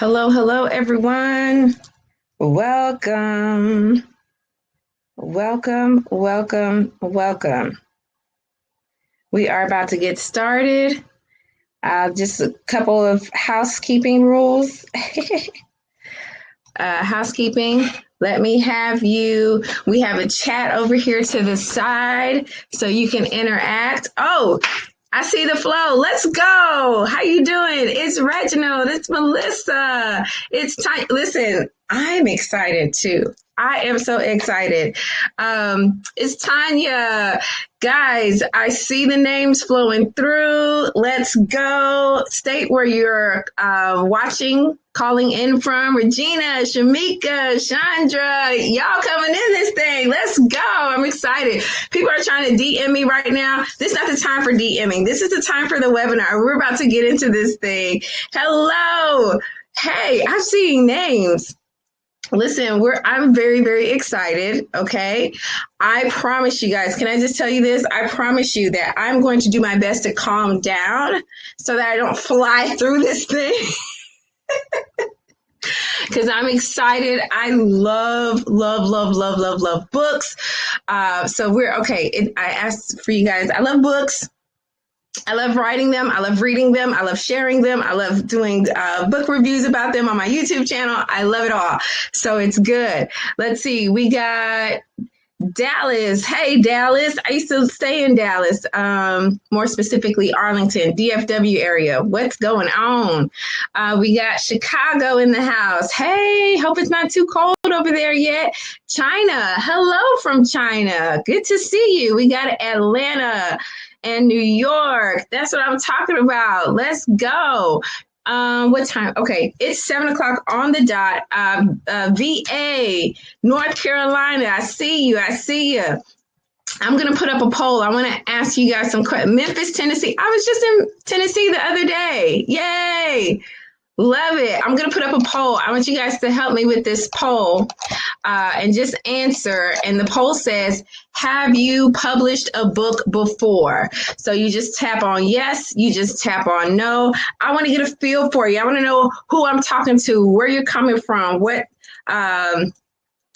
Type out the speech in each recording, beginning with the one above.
Hello, hello, everyone. Welcome, welcome, welcome, welcome. We are about to get started. Just a couple of housekeeping rules. Housekeeping. Let me have you. We have a chat over here to the side so you can interact. Oh, I see the flow. Let's go. How you doing? It's Reginald. It's Melissa. It's time. Listen, I'm excited too. I am so excited. It's Tanya. Guys, I see the names flowing through. Let's go. State where you're watching, calling in from. Regina, Shamika, Chandra, y'all coming in this thing. Let's go. I'm excited. People are trying to DM me right now. This is not the time for DMing. This is the time for the webinar. We're about to get into this thing. Hello. Hey, I'm seeing names. Listen, I'm very, very excited. Okay. I promise you guys, can I just tell you this? I promise you that I'm going to do my best to calm down so that I don't fly through this thing. Because I'm excited. I love books. So we're okay. I asked for you guys. I love books. I love writing them. I love reading them. I love sharing them. I love doing book reviews about them on my YouTube channel. I love it all. So it's good. Let's see. We got Dallas. Hey, Dallas. I used to stay in Dallas, more specifically Arlington, DFW area. What's going on? We got Chicago in the house. Hey, hope it's not too cold over there yet. China. Hello from China. Good to see you. We got Atlanta and New York. That's what I'm talking about. Let's go. What time? Okay, it's 7:00 on the dot. VA, North Carolina. I see you. I'm gonna put up a poll. I want to ask you guys some questions. Memphis, Tennessee. I was just in Tennessee the other day. Yay! Love it. I'm going to put up a poll. I want you guys to help me with this poll and just answer. And the poll says, have you published a book before? So you just tap on yes. You just tap on no. I want to get a feel for you. I want to know who I'm talking to, where you're coming from,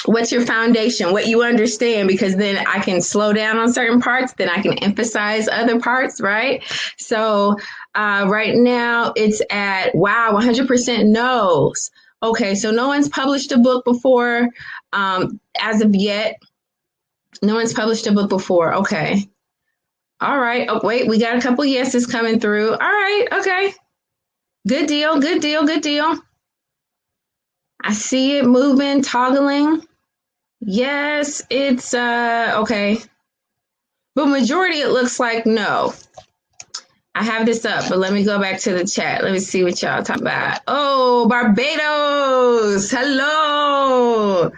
what's your foundation, what you understand, because then I can slow down on certain parts, then I can emphasize other parts, right? So right now it's at, wow, 100% no's. Okay, so no one's published a book before as of yet. No one's published a book before. Okay. All right. Oh, wait, we got a couple yeses coming through. All right. Okay. Good deal. Good deal. Good deal. I see it moving, toggling. Yes, it's okay. But majority it looks like no. I have this up, but let me go back to the chat. Let me see what y'all talk about. Oh, Barbados. Hello.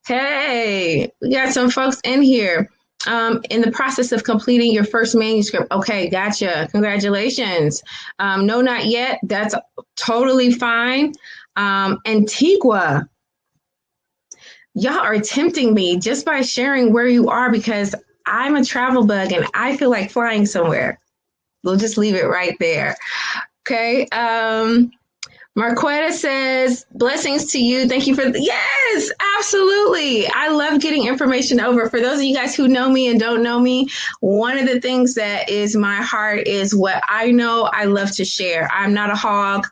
Hey, we got some folks in here. In the process of completing your first manuscript. Okay, gotcha. Congratulations. No, not yet. That's totally fine. Antigua. Y'all are tempting me just by sharing where you are because I'm a travel bug and I feel like flying somewhere. We'll just leave it right there. Okay. Marquetta says, blessings to you. Thank you for, yes, absolutely. I love getting information over. For those of you guys who know me and don't know me, one of the things that is my heart is what I know I love to share. I'm not a hog.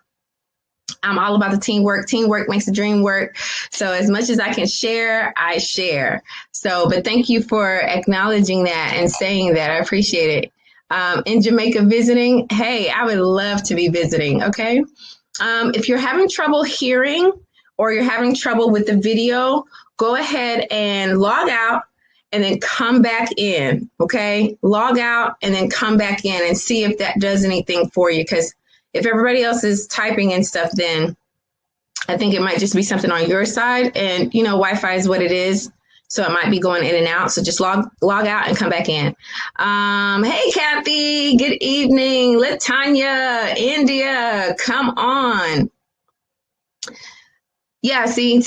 I'm all about the teamwork. Teamwork makes the dream work. So as much as I can share, I share. So, but thank you for acknowledging that and saying that. I appreciate it. In Jamaica visiting, hey, I would love to be visiting. Okay. If you're having trouble hearing or you're having trouble with the video, go ahead and log out and then come back in. Okay. Log out and then come back in and see if that does anything for you. Because if everybody else is typing and stuff, then I think it might just be something on your side. And, you know, Wi-Fi is what it is. So it might be going in and out. So just log out and come back in. Hey, Kathy. Good evening. Latanya, India. Come on. Yeah, see,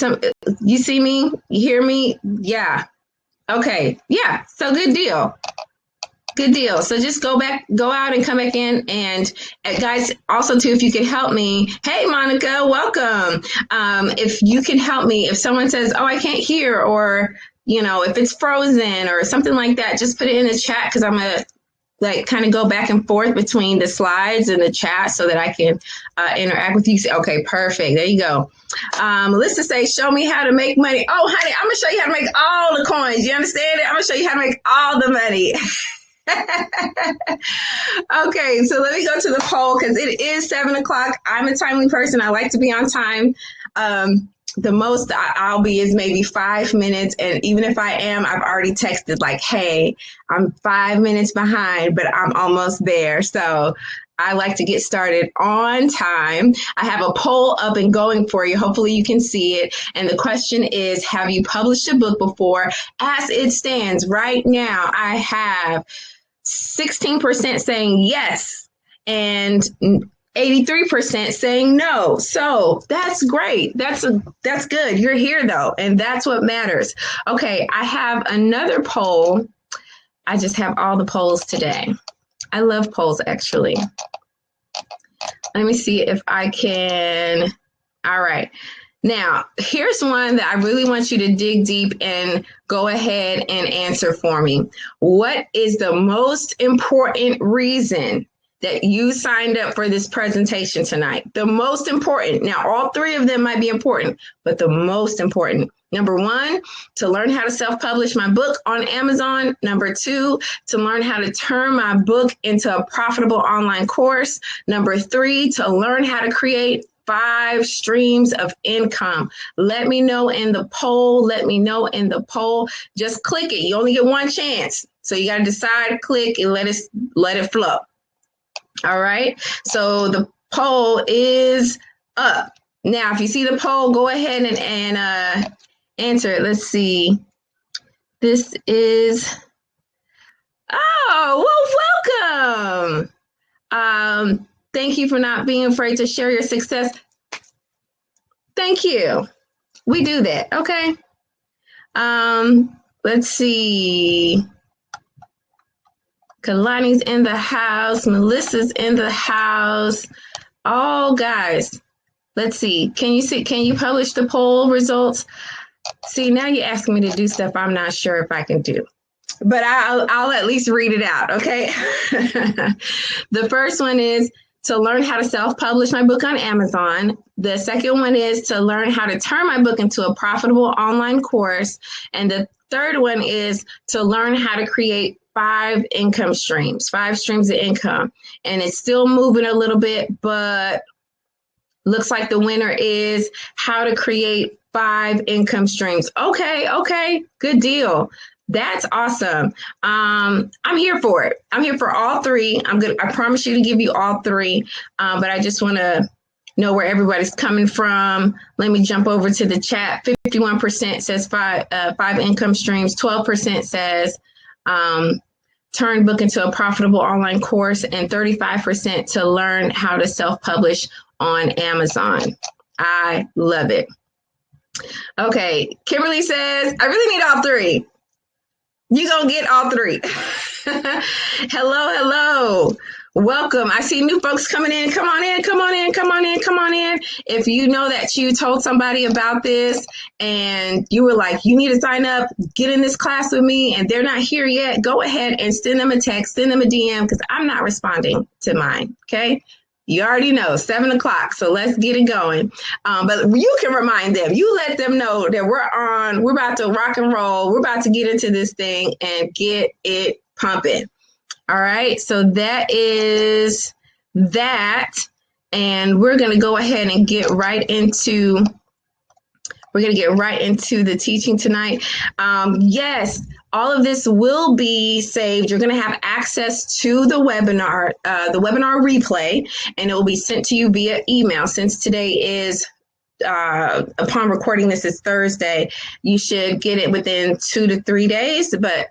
you see me? You hear me? Yeah. Okay. Yeah. So good deal. Good deal. So just go out and come back in. And guys, also too, if you could help me. Hey, Monica, welcome. If you can help me, if someone says, oh, I can't hear, or, if it's frozen or something like that, just put it in the chat, because I'm going to kind of go back and forth between the slides and the chat so that I can interact with you. Okay, perfect. There you go. Melissa says, show me how to make money. Oh, honey, I'm going to show you how to make all the coins. You understand it? I'm going to show you how to make all the money. Okay, so let me go to the poll, because it is 7:00. I'm a timely person. I like to be on time. The most I'll be is maybe 5 minutes. And even if I am, I've already texted like, hey, I'm 5 minutes behind, but I'm almost there. So I like to get started on time. I have a poll up and going for you. Hopefully you can see it. And the question is, have you published a book before? As it stands right now, I have 16% saying yes and 83% saying no. So that's great. That's good. You're here though, and that's what matters. Okay, I have another poll. I just have all the polls today. I love polls, actually. Let me see if I can. All right. Now, here's one that I really want you to dig deep and go ahead and answer for me. What is the most important reason that you signed up for this presentation tonight? The most important. Now, all three of them might be important, but the most important. Number one, to learn how to self-publish my book on Amazon. Number two, to learn how to turn my book into a profitable online course. Number three, to learn how to create 5 streams of income. Let me know in the poll. Just click it. You only get one chance. So you got to decide, click, and let it flow. All right. So the poll is up. Now, if you see the poll, go ahead and answer it. Let's see. This is, welcome. Thank you for not being afraid to share your success. Thank you. We do that. Okay. Let's see. Kalani's in the house. Melissa's in the house. Oh, guys. Let's see. Can you publish the poll results? See, now you're asking me to do stuff I'm not sure if I can do. But I'll at least read it out, okay? The first one is to learn how to self-publish my book on Amazon. The second one is to learn how to turn my book into a profitable online course. And the third one is to learn how to create 5 income streams, 5 streams of income. And it's still moving a little bit, but looks like the winner is how to create 5 income streams. Okay, good deal. That's awesome. I'm here for it. I'm here for all 3. I promise you to give you all 3, but I just want to know where everybody's coming from. Let me jump over to the chat. 51% says 5 income streams. 12% says turn book into a profitable online course, and 35% to learn how to self-publish on Amazon. I love it. Okay, Kimberly says, I really need all 3. You're going to get all 3. Hello. Welcome. I see new folks coming in. Come on in. If you know that you told somebody about this and you were like, you need to sign up, get in this class with me, and they're not here yet, go ahead and send them a text, send them a DM, because I'm not responding to mine. Okay. You already know, 7:00. So let's get it going. But you can remind them, you let them know that we're about to rock and roll. We're about to get into this thing and get it pumping. All right. So that is that. And we're going to go ahead and get right into the teaching tonight. Yes. All of this will be saved. You're going to have access to the webinar replay, and it will be sent to you via email. Since today is, upon recording this is Thursday, you should get it within 2 to 3 days, but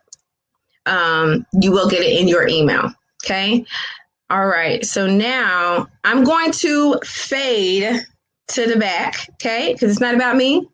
you will get it in your email. Okay. All right. So now I'm going to fade to the back. Okay. Because it's not about me.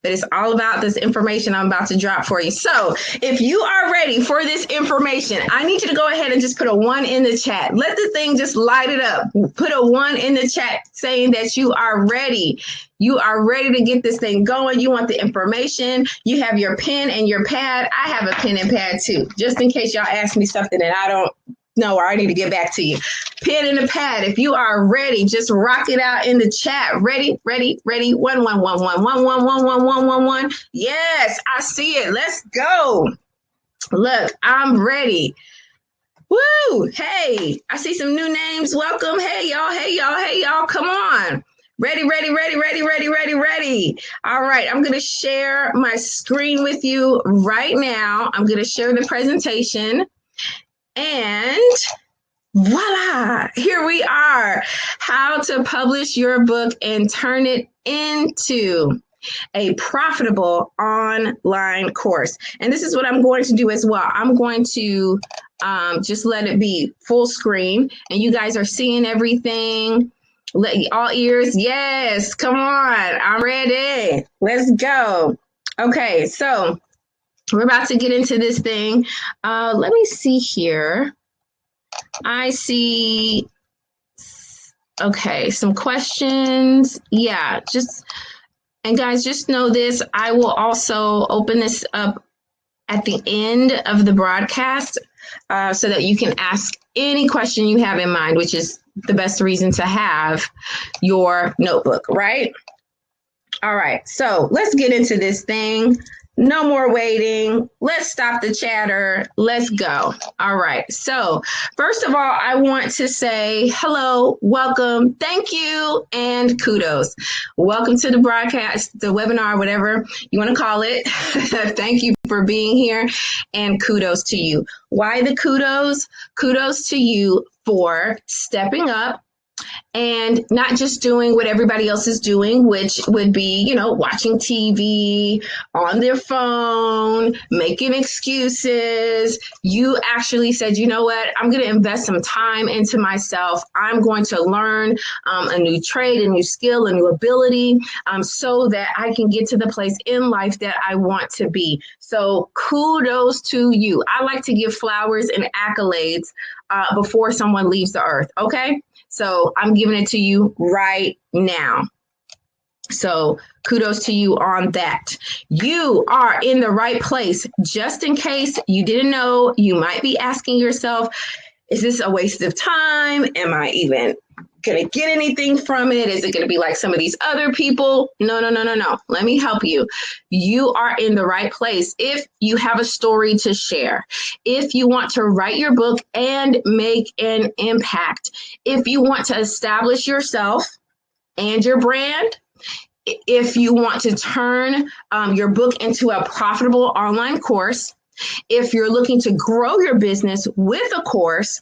but it's all about this information I'm about to drop for you. So if you are ready for this information, I need you to go ahead and just put a 1 in the chat. Let the thing just light it up. Put a 1 in the chat saying that you are ready. You are ready to get this thing going. You want the information. You have your pen and your pad. I have a pen and pad too, just in case y'all ask me something that I don't know or I need to get back to you. Pen and a pad. If you are ready, just rock it out in the chat. Ready, ready, ready. 1 1 1 1 1 1 1 1 1 1 1. Yes, I see it. Let's go. Look, I'm ready. Woo! Hey, I see some new names. Welcome. Hey, y'all. Hey, y'all. Hey, y'all. Come on. Ready, ready, ready, ready, ready, ready, ready. All right, I'm going to share my screen with you right now. I'm going to share the presentation. And voila, here we are. How to publish your book and turn it into a profitable online course. And this is what I'm going to do as well. I'm going to just let it be full screen and you guys are seeing everything. All ears. Yes, come on. I'm ready. Let's go. Okay, so we're about to get into this thing. Let me see here. I see, okay, some questions. Yeah, and guys, just know this. I will also open this up at the end of the broadcast so that you can ask any question you have in mind, which is the best reason to have your notebook, right? All right, so let's get into this thing. No more waiting. Let's stop the chatter. Let's go. All right. So first of all, I want to say hello, welcome, thank you, and kudos. Welcome to the broadcast, the webinar, whatever you want to call it. Thank you for being here and kudos to you. Why the kudos? Kudos to you for stepping up and not just doing what everybody else is doing, which would be, watching TV, on their phone, making excuses. You actually said, you know what, I'm going to invest some time into myself. I'm going to learn a new trade, a new skill, a new ability, so that I can get to the place in life that I want to be. So kudos to you. I like to give flowers and accolades before someone leaves the earth. Okay. So I'm giving it to you right now. So kudos to you on that. You are in the right place. Just in case you didn't know, you might be asking yourself, is this a waste of time? Am I even going to get anything from it? Is it going to be like some of these other people? No. Let me help you. You are in the right place. If you have a story to share, if you want to write your book and make an impact, if you want to establish yourself and your brand, if you want to turn your book into a profitable online course, if you're looking to grow your business with a course,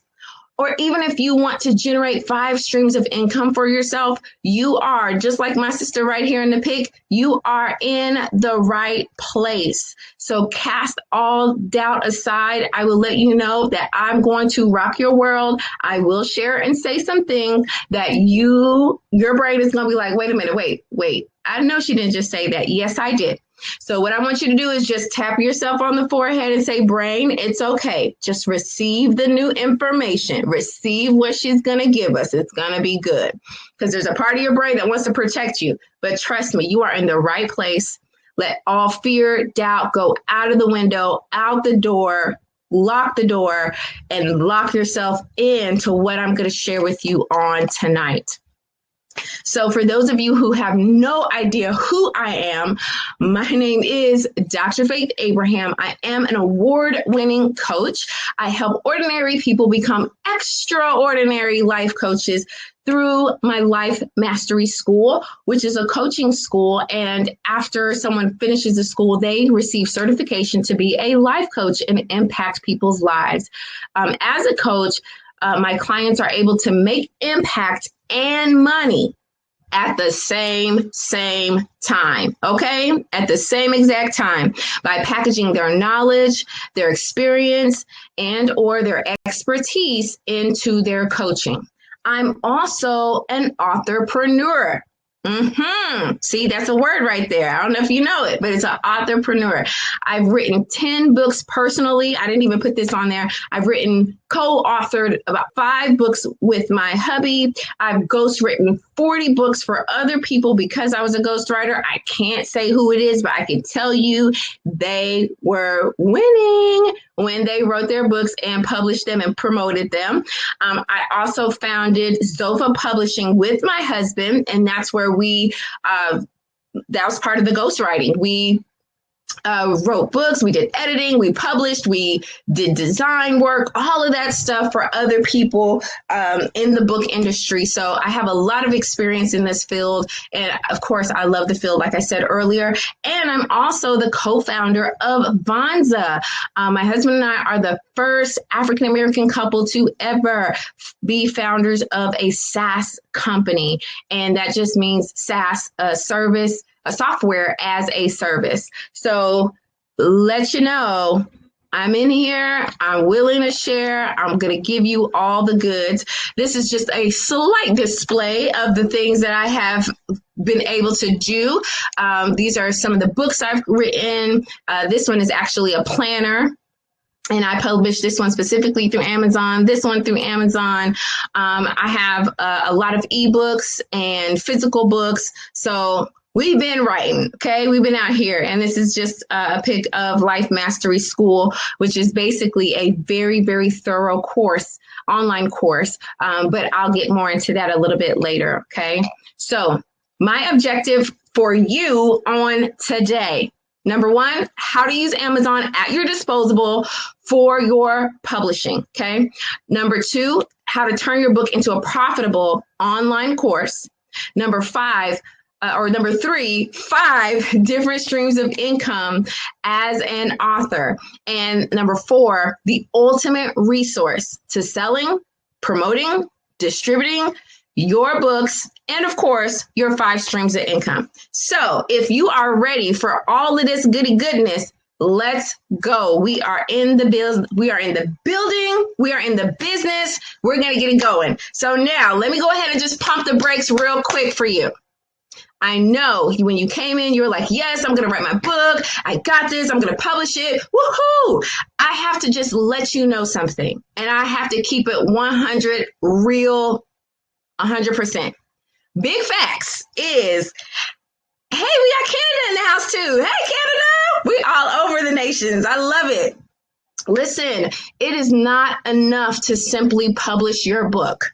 or even if you want to generate 5 streams of income for yourself, you are, just like my sister right here in the pic, you are in the right place. So cast all doubt aside. I will let you know that I'm going to rock your world. I will share and say some things that your brain is going to be like, wait a minute, wait. I know she didn't just say that. Yes, I did. So what I want you to do is just tap yourself on the forehead and say, brain, it's okay. Just receive the new information. Receive what she's going to give us. It's going to be good. Because there's a part of your brain that wants to protect you. But trust me, you are in the right place. Let all fear, doubt go out of the window, out the door, lock the door, and lock yourself into what I'm going to share with you on tonight. So for those of you who have no idea who I am, my name is Dr. Faith Abraham. I am an award-winning coach. I help ordinary people become extraordinary life coaches through my Life Mastery School, which is a coaching school. And after someone finishes the school, they receive certification to be a life coach and impact people's lives. As a coach, my clients are able to make impact and money at the same time, okay? At the same exact time by packaging their knowledge, their experience, and or their expertise into their coaching. I'm also an authorpreneur. See, that's a word right there. I don't know if you know it, but it's an authorpreneur. I've written 10 books personally. I didn't even put this on there. I've written, co-authored about 5 books with my hubby. I've ghostwritten 40 books for other people because I was a ghostwriter. I can't say who it is, but I can tell you they were winning when they wrote their books and published them and promoted them. I also founded Zofa Publishing with my husband, and that's where that was part of the ghostwriting. We wrote books, we did editing, we published, we did design work, all of that stuff for other people in the book industry. So I have a lot of experience in this field. And of course, I love the field, like I said earlier. And I'm also the co-founder of Vonza. My husband and I are the first African-American couple to ever be founders of a SaaS company. And that just means SaaS, service, a software as a service. So let you know, I'm in here. I'm willing to share. I'm going to give you all the goods. This is just a slight display of the things that I have been able to do. These are some of the books I've written. This one is actually a planner. And I published this one specifically through Amazon, this one through Amazon. I have a lot of ebooks and physical books. So we've been writing, okay? We've been out here, and this is just a pic of Life Mastery School, which is basically a very, very thorough course, online course, but I'll get more into that a little bit later, okay? So my objective for you on today, number 1, how to use Amazon at your disposal for your publishing, okay? Number 2, how to turn your book into a profitable online course. Number 3, 5 different streams of income as an author. And number 4, the ultimate resource to selling, promoting, distributing your books, and of course, your 5 streams of income. So if you are ready for all of this goody goodness, let's go. We are in the building. We are in the business. We're going to get it going. So now let me go ahead and just pump the brakes real quick for you. I know when you came in, you were like, yes, I'm going to write my book. I got this. I'm going to publish it. Woohoo! I have to just let you know something. And I have to keep it 100 real, 100%. Big facts is, hey, we got Canada in the house too. Hey, Canada! We all over the nations. I love it. Listen, it is not enough to simply publish your book.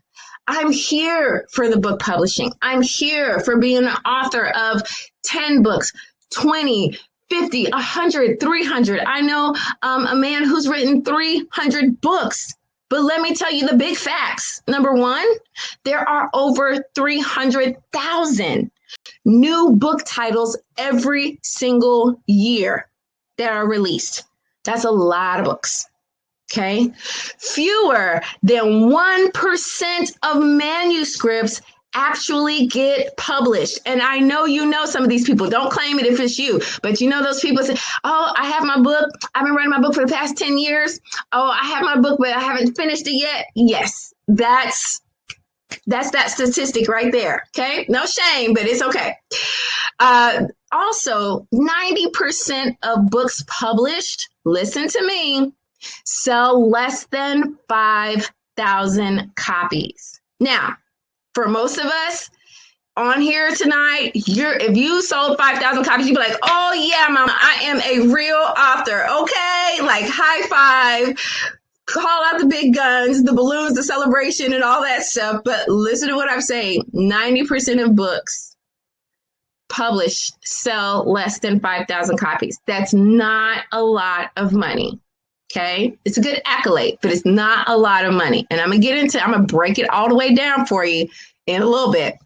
I'm here for the book publishing. I'm here for being an author of 10 books, 20, 50, 100, 300. I know a man who's written 300 books. But let me tell you the big facts. Number 1, there are over 300,000 new book titles every single year that are released. That's a lot of books. Okay. Fewer than 1% of manuscripts actually get published. And I know you know some of these people. Don't claim it if it's you, but you know those people say, oh, I have my book. I've been writing my book for the past 10 years. Oh, I have my book, but I haven't finished it yet. Yes, that's that statistic right there. Okay. No shame, but it's okay. Also, 90% of books published, listen to me, sell less than 5,000 copies. Now, for most of us on here tonight, if you sold 5,000 copies, you'd be like, oh yeah, mama, I am a real author. Okay, like high five, call out the big guns, the balloons, the celebration, and all that stuff. But listen to what I'm saying. 90% of books published sell less than 5,000 copies. That's not a lot of money. Okay, it's a good accolade, but it's not a lot of money. And I'm going to break it all the way down for you in a little bit.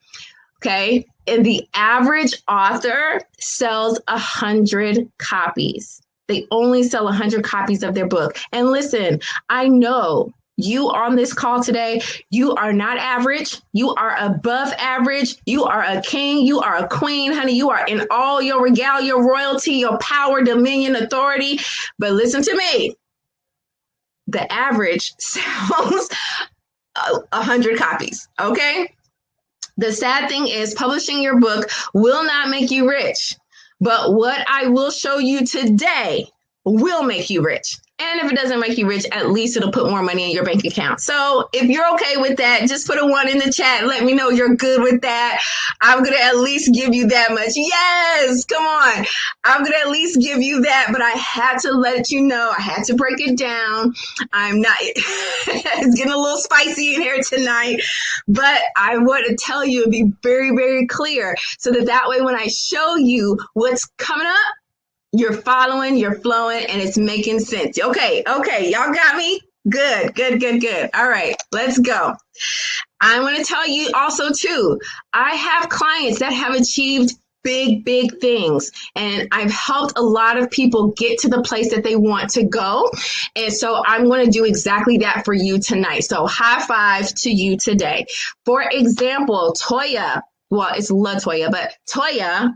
Okay, and the average author sells 100 copies. They only sell 100 copies of their book. And listen, I know you on this call today, you are not average. You are above average. You are a king. You are a queen, honey. You are in all your regalia, royalty, your power, dominion, authority. But listen to me. The average sells 100 copies, okay? The sad thing is publishing your book will not make you rich, but what I will show you today will make you rich. And if it doesn't make you rich, at least it'll put more money in your bank account. So if you're okay with that, just put a 1 in the chat. Let me know you're good with that. I'm going to at least give you that much. Yes, come on. I'm going to at least give you that, but I had to let you know. I had to break it down. I'm not, it's getting a little spicy in here tonight, but I want to tell you and be very, very clear so that way when I show you what's coming up, you're following, you're flowing, and it's making sense. Okay, y'all got me? Good. All right, let's go. I want to tell you also, too, I have clients that have achieved big things, and I've helped a lot of people get to the place that they want to go, and so I'm going to do exactly that for you tonight. So high five to you today. For example, Toya. Well, it's LaToya, but Toya,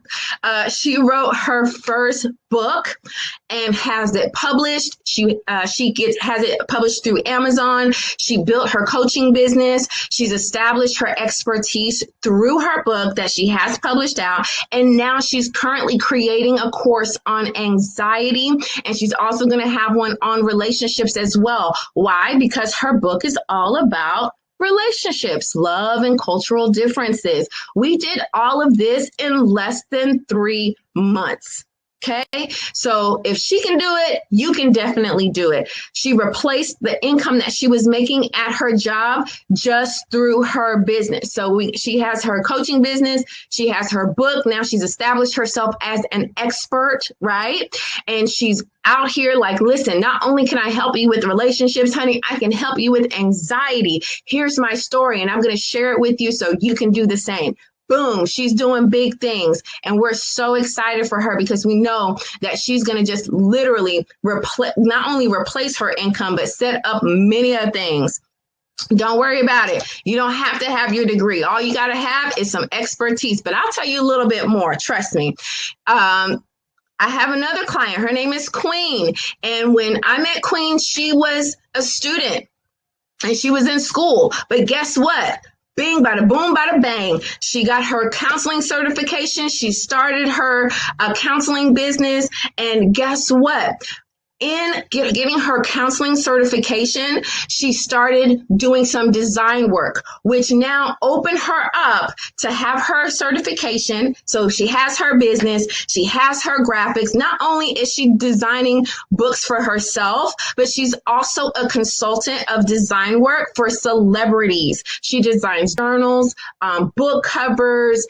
she wrote her first book and has it published. She has it published through Amazon. She built her coaching business. She's established her expertise through her book that she has published out. And now she's currently creating a course on anxiety. And she's also going to have one on relationships as well. Why? Because her book is all about relationships, love, and cultural differences. We did all of this in less than 3 months. Okay, so if she can do it, you can definitely do it. She replaced the income that she was making at her job just through her business. So she has her coaching business. She has her book. Now she's established herself as an expert, right? And she's out here like, listen, not only can I help you with relationships, honey, I can help you with anxiety. Here's my story, and I'm going to share it with you so you can do the same. Boom, she's doing big things. And we're so excited for her because we know that she's going to just literally not only replace her income, but set up many other things. Don't worry about it. You don't have to have your degree. All you got to have is some expertise. But I'll tell you a little bit more. Trust me. I have another client. Her name is Queen. And when I met Queen, she was a student and she was in school. But guess what? Bing, bada boom, bada bang. She got her counseling certification. She started her counseling business. And guess what? In getting her counseling certification, she started doing some design work, which now opened her up to have her certification. So she has her business, she has her graphics. Not only is she designing books for herself, but she's also a consultant of design work for celebrities. She designs journals, book covers,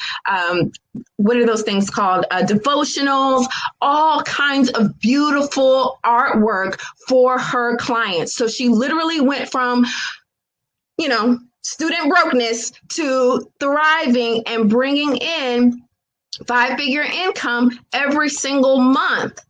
what are those things called? Devotionals, all kinds of beautiful artwork for her clients. So she literally went from, student brokenness to thriving and bringing in 5-figure income every single month.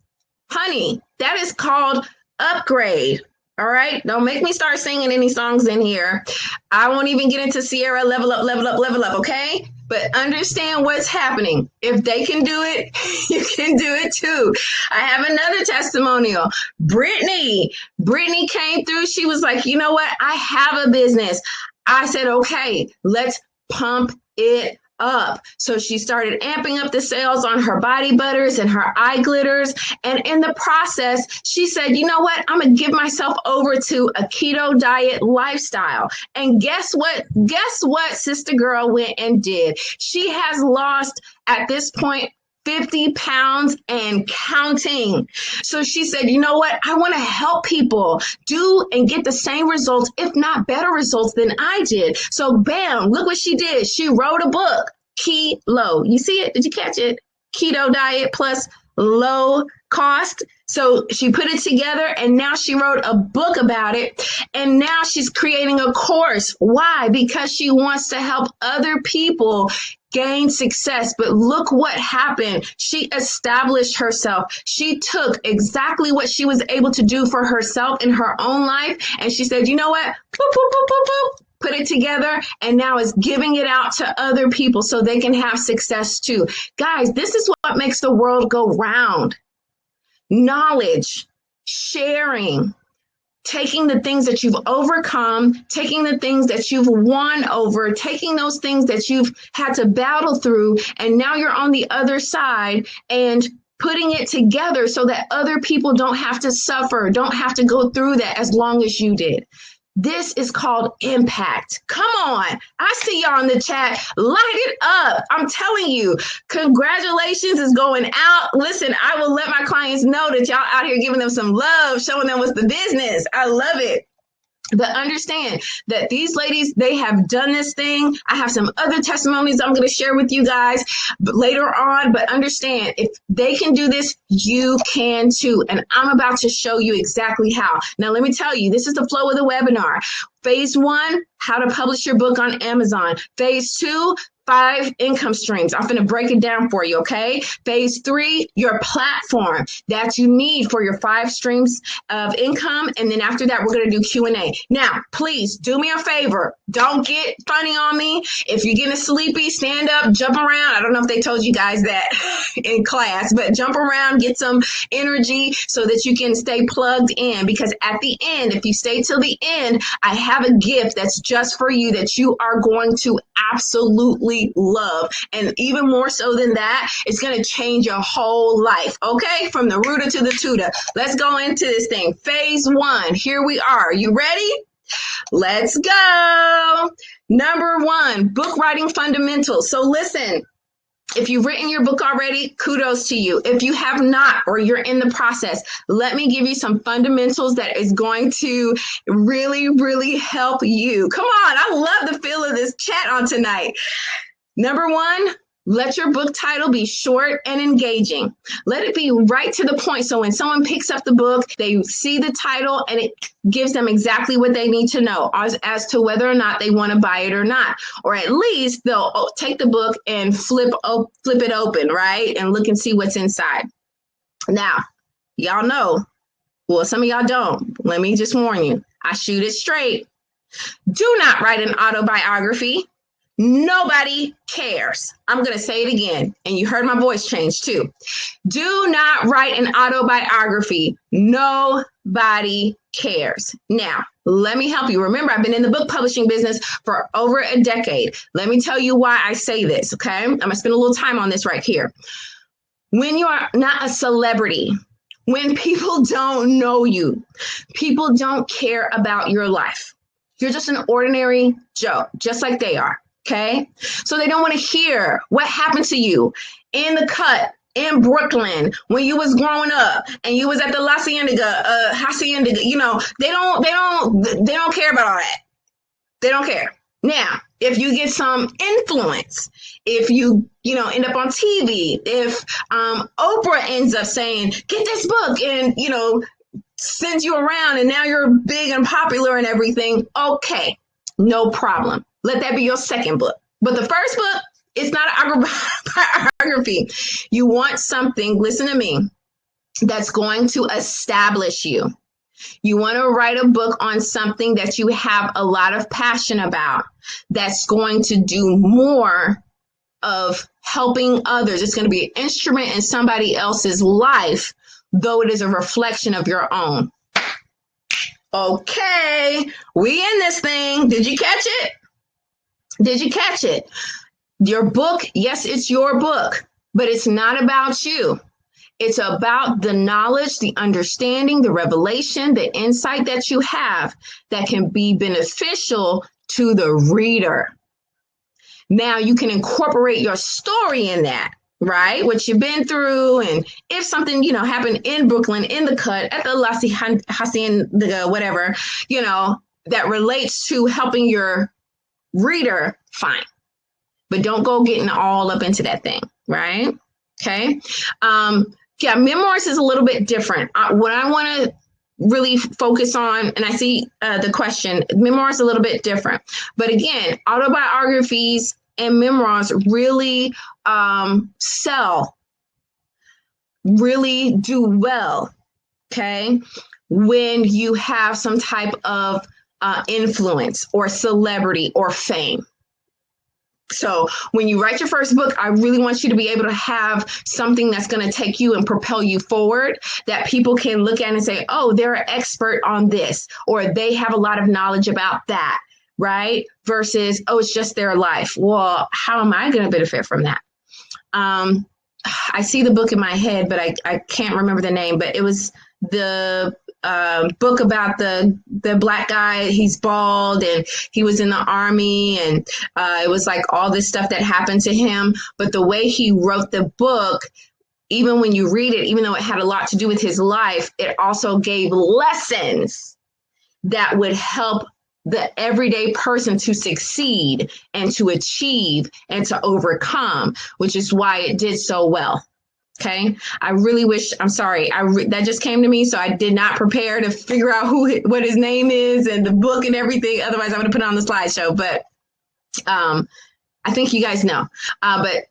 Honey, that is called upgrade. All right. Don't make me start singing any songs in here. I won't even get into Sierra level up, level up, level up. Okay. But understand what's happening. If they can do it, you can do it too. I have another testimonial. Brittany came through. She was like, you know what? I have a business. I said, okay, let's pump it up. So she started amping up the sales on her body butters and her eye glitters. And in the process, she said, you know what? I'm going to give myself over to a keto diet lifestyle. And guess what? Guess what sister girl went and did? She has lost at this point 50 pounds and counting. So she said, you know what? I want to help people do and get the same results, if not better results than I did. So bam, look what she did. She wrote a book, Kilo. You see it? Did you catch it? Keto diet plus low cost. So she put it together and now she wrote a book about it. And now she's creating a course. Why? Because she wants to help other people gain success. But look what happened. She established herself. She took exactly what she was able to do for herself in her own life. And she said, you know what? Boop, boop, boop, boop, boop. Put it together and now is giving it out to other people so they can have success too. Guys, this is what makes the world go round. Knowledge, sharing, taking the things that you've overcome, taking the things that you've won over, taking those things that you've had to battle through, and now you're on the other side and putting it together so that other people don't have to suffer, don't have to go through that as long as you did. This is called impact. Come on. I see y'all in the chat. Light it up. I'm telling you, congratulations is going out. Listen, I will let my clients know that y'all out here giving them some love, showing them what's the business. I love it. But understand that these ladies, they have done this thing. I have some other testimonies I'm going to share with you guys later on. But understand, if they can do this, you can too. And I'm about to show you exactly how. Now, let me tell you, this is the flow of the webinar. Phase 1, how to publish your book on Amazon. Phase 2, 5 income streams. I'm going to break it down for you, okay? Phase 3, your platform that you need for your 5 streams of income. And then after that, we're going to do Q&A. Now, please do me a favor. Don't get funny on me. If you're getting sleepy, stand up, jump around. I don't know if they told you guys that in class, but jump around, get some energy so that you can stay plugged in. Because at the end, if you stay till the end, I have a gift that's just for you that you are going to absolutely love. And even more so than that, it's going to change your whole life. Okay. From the rooter to the tutor. Let's go into this thing. Phase 1. Here we are. You ready? Let's go. Number 1, book writing fundamentals. So listen, if you've written your book already, kudos to you. If you have not, or you're in the process, let me give you some fundamentals that is going to really, really help you. Come on. I love the feel of this chat on tonight. Number 1, let your book title be short and engaging. Let it be right to the point. So when someone picks up the book, they see the title and it gives them exactly what they need to know as to whether or not they want to buy it or not. Or at least they'll take the book and flip it open, right? And look and see what's inside. Now, y'all know, well, some of y'all don't. Let me just warn you. I shoot it straight. Do not write an autobiography. Nobody cares. I'm going to say it again. And you heard my voice change too. Do not write an autobiography. Nobody cares. Now, let me help you. Remember, I've been in the book publishing business for over a decade. Let me tell you why I say this, okay? I'm going to spend a little time on this right here. When you are not a celebrity, when people don't know you, people don't care about your life. You're just an ordinary Joe, just like they are. Okay, so they don't want to hear what happened to you in the cut in Brooklyn when you was growing up and you was at the Hacienda. You know, they don't care about all that. They don't care. Now, if you get some influence, if you end up on TV, if Oprah ends up saying, "Get this book," and sends you around, and now you're big and popular and everything. Okay, no problem. Let that be your second book. But the first book, it's not an autobiography. You want something, listen to me, that's going to establish you. You want to write a book on something that you have a lot of passion about, that's going to do more of helping others. It's going to be an instrument in somebody else's life, though it is a reflection of your own. Okay, we in this thing. Did you catch it? Did you catch it? Your book, yes, it's your book, but it's not about you. It's about the knowledge, the understanding, the revelation, the insight that you have that can be beneficial to the reader. Now you can incorporate your story in that, right? What you've been through. And if something, happened in Brooklyn, in the cut, at the Hacienda, whatever, that relates to helping your reader, fine, but don't go getting all up into that thing, right? Okay. Memoirs is a little bit different. What I want to really focus on, and I see the question, memoirs is a little bit different, but again, autobiographies and memoirs really sell, really do well. Okay, when you have some type of influence or celebrity or fame. So when you write your first book, I really want you to be able to have something that's going to take you and propel you forward, that people can look at and say, oh, they're an expert on this, or they have a lot of knowledge about that, right? Versus, oh, it's just their life. Well, how am I going to benefit from that? I see the book in my head, but I can't remember the name, but it was the book about the black guy. He's bald and he was in the army, and it was like all this stuff that happened to him. But the way he wrote the book, even when you read it, even though it had a lot to do with his life, it also gave lessons that would help the everyday person to succeed and to achieve and to overcome, which is why it did so well. Okay. I really wish, I'm sorry, that just came to me. So I did not prepare to figure out what his name is and the book and everything. Otherwise I would have put it on the slideshow, but I think you guys know. But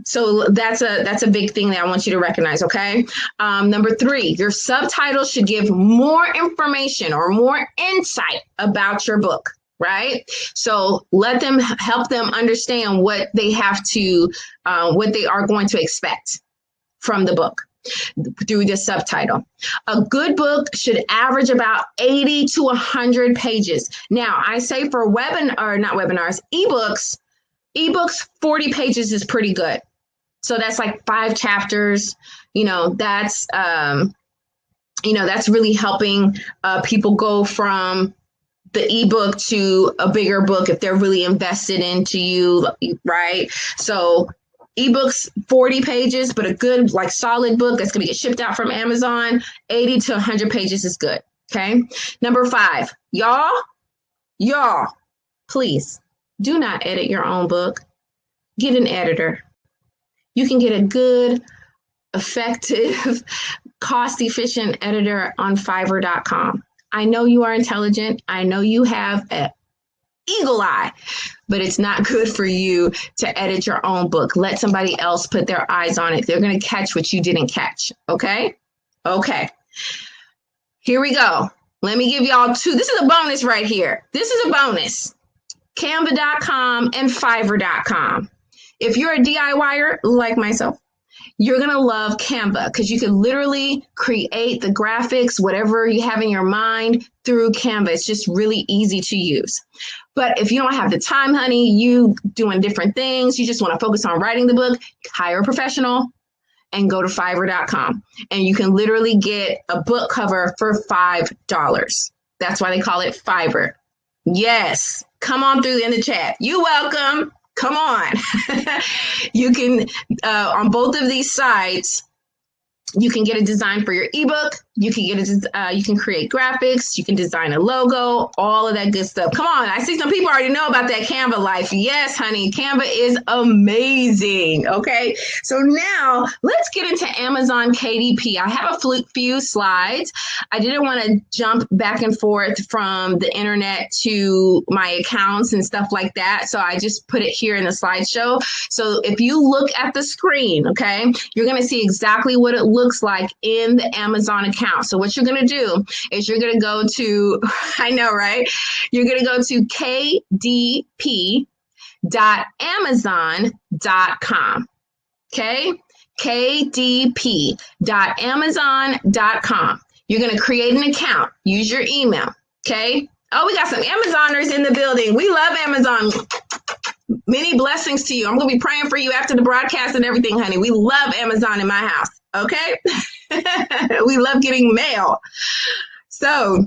so that's a big thing that I want you to recognize. Okay. Number 3, your subtitles should give more information or more insight about your book. Right. So help them understand what they have to, what they are going to expect from the book through the subtitle. A good book should average about 80 to 100 pages. Now, I say for ebooks, 40 pages is pretty good. So that's like 5 chapters. That's really helping people go from the ebook to a bigger book if they're really invested into you, right? So ebooks, 40 pages, but a good, like, solid book that's going to get shipped out from Amazon, 80 to 100 pages is good. Okay. Number 5, y'all, please do not edit your own book. Get an editor. You can get a good, effective, cost-efficient editor on Fiverr.com. I know you are intelligent. I know you have an eagle eye, but it's not good for you to edit your own book. Let somebody else put their eyes on it. They're going to catch what you didn't catch. Okay. Here we go. Let me give y'all 2. This is a bonus right here. This is a bonus. Canva.com and Fiverr.com. If you're a DIYer like myself, you're going to love Canva because you can literally create the graphics, whatever you have in your mind, through Canva. It's just really easy to use. But if you don't have the time, honey, you doing different things, you just want to focus on writing the book, hire a professional and go to Fiverr.com. And you can literally get a book cover for $5. That's why they call it Fiverr. Yes. Come on through in the chat. You're welcome. Come on. You can, on both of these sites, you can get a design for your ebook. You can you can create graphics. You can design a logo, all of that good stuff. Come on. I see some people already know about that Canva life. Yes, honey. Canva is amazing. Okay. So now let's get into Amazon KDP. I have a few slides. I didn't want to jump back and forth from the internet to my accounts and stuff like that. So I just put it here in the slideshow. So if you look at the screen, okay, you're going to see exactly what it looks like in the Amazon account. So what you're going to do is you're going to go to, I know, right? You're going to go to kdp.amazon.com. Okay? kdp.amazon.com. You're going to create an account. Use your email. Okay? Oh, we got some Amazoners in the building. We love Amazon. Many blessings to you. I'm going to be praying for you after the broadcast and everything, honey. We love Amazon in my house. Okay. We love getting mail. So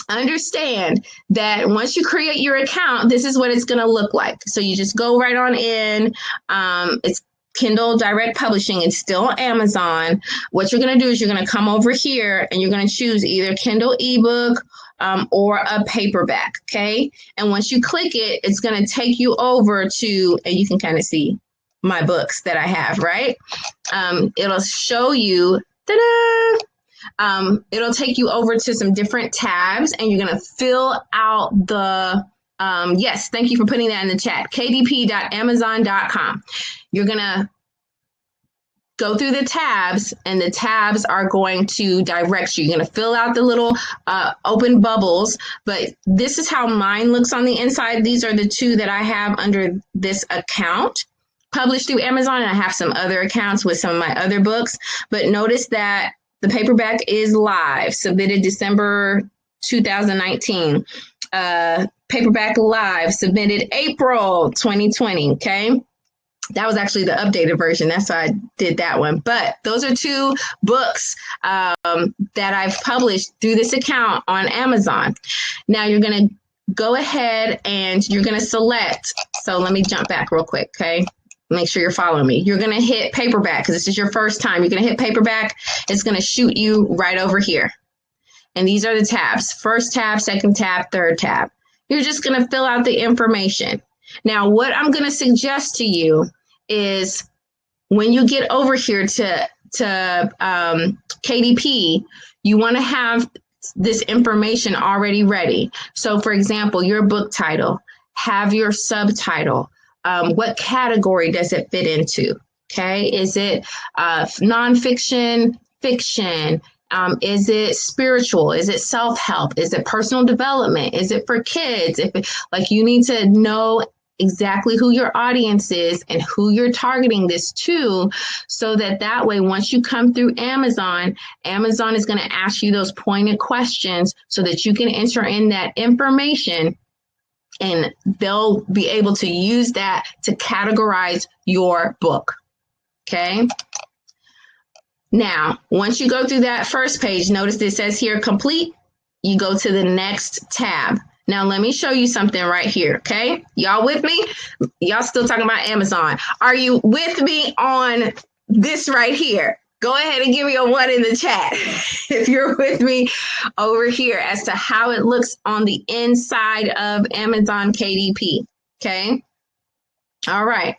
understand that once you create your account, this is what it's going to look like. So you just go right on in. It's Kindle Direct Publishing. It's still Amazon. What you're going to do is you're going to come over here and you're going to choose either Kindle ebook or a paperback. Okay. And once you click it, it's going to take you over to, and you can kind of see my books that I have, right? It'll show you, it'll take you over to some different tabs and you're going to fill out the, yes, thank you for putting that in the chat, kdp.amazon.com. You're going to go through the tabs, and the tabs are going to direct you. You're going to fill out the little open bubbles, but this is how mine looks on the inside. These are the two that I have under this account, published through Amazon, and I have some other accounts with some of my other books. But notice that the paperback is live, submitted December 2019. Paperback live, submitted April 2020. Okay. That was actually the updated version. That's why I did that one. But those are two books that I've published through this account on Amazon. Now you're going to go ahead and you're going to select. So let me jump back real quick. Okay. Make sure you're following me. You're going to hit paperback because this is your first time. You're going to hit paperback. It's going to shoot you right over here. And these are the tabs. First tab, second tab, third tab. You're just going to fill out the information. Now, what I'm going to suggest to you is when you get over here to KDP, you want to have this information already ready. So, for example, your book title, have your subtitle. What category does it fit into? Okay, is it nonfiction, fiction? Is it spiritual? Is it self-help? Is it personal development? Is it for kids? You need to know exactly who your audience is and who you're targeting this to, so that way, once you come through Amazon, Amazon is going to ask you those pointed questions so that you can enter in that information, and they'll be able to use that to categorize your book. Okay. Now, once you go through that first page, notice it says here complete. You go to the next tab. Now, let me show you something right here, okay? Y'all with me? Y'all still talking about Amazon. Are you with me on this right here? Go ahead and give me a 1 in the chat if you're with me over here as to how it looks on the inside of Amazon KDP, okay? All right.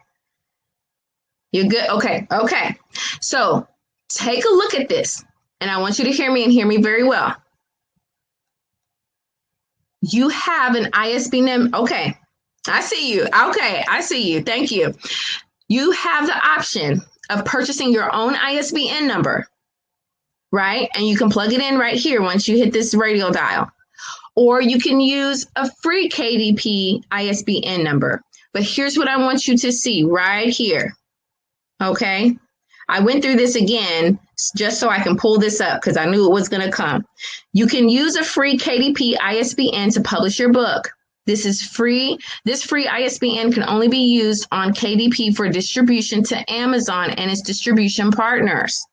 You're good? Okay. So take a look at this, and I want you to hear me and hear me very well. You have an ISBN number. Okay, I see you. Okay, I see you. Thank you. You have the option of purchasing your own ISBN number, right? And you can plug it in right here once you hit this radio dial. Or you can use a free KDP ISBN number. But here's what I want you to see right here. Okay, I went through this again just so I can pull this up because I knew it was going to come. You can use a free KDP ISBN to publish your book. This is free. This free ISBN can only be used on KDP for distribution to Amazon and its distribution partners.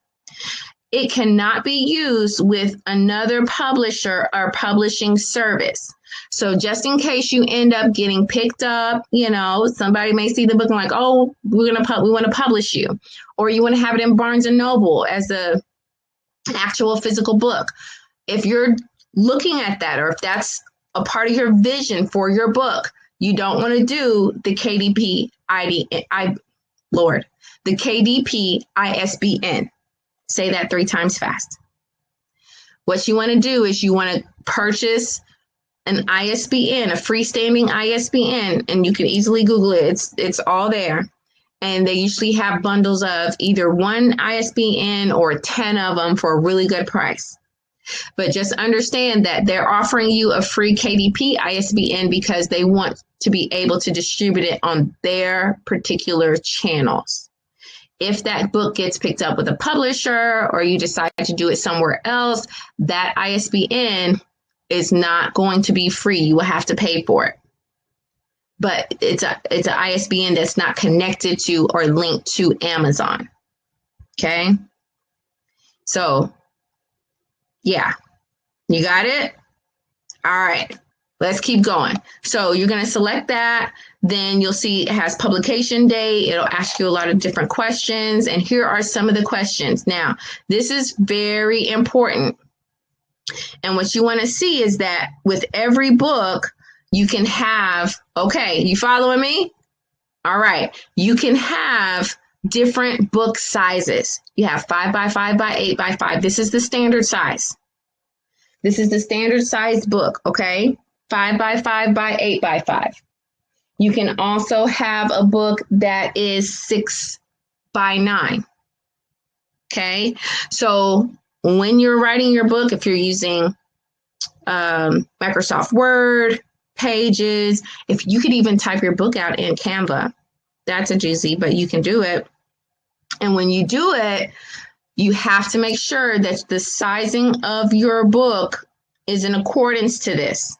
It cannot be used with another publisher or publishing service. So just in case you end up getting picked up, somebody may see the book and like, oh, we want to publish you, or you want to have it in Barnes and Noble as an actual physical book. If you're looking at that, or if that's a part of your vision for your book, you don't want to do the KDP the KDP ISBN. Say that 3 times fast. What you want to do is you want to purchase an ISBN, a freestanding ISBN, and you can easily Google it. It's all there. And they usually have bundles of either 1 ISBN or 10 of them for a really good price. But just understand that they're offering you a free KDP ISBN because they want to be able to distribute it on their particular channels. If that book gets picked up with a publisher or you decide to do it somewhere else, that ISBN is not going to be free. You will have to pay for it. But it's an ISBN that's not connected to or linked to Amazon. Okay? So, yeah. You got it? All right. Let's keep going. So you're going to select that. Then you'll see it has publication date. It'll ask you a lot of different questions. And here are some of the questions. Now, this is very important. And what you want to see is that with every book, you can have, okay, you following me? All right. You can have different book sizes. You have 5 by 5 by 8 by 5. This is the standard size. This is the standard size book, okay? 5 by 5 by 8 by 5. You can also have a book that is 6 by 9. Okay. So when you're writing your book, if you're using Microsoft Word, Pages, if you could even type your book out in Canva, that's a doozy, but you can do it. And when you do it, you have to make sure that the sizing of your book is in accordance to this.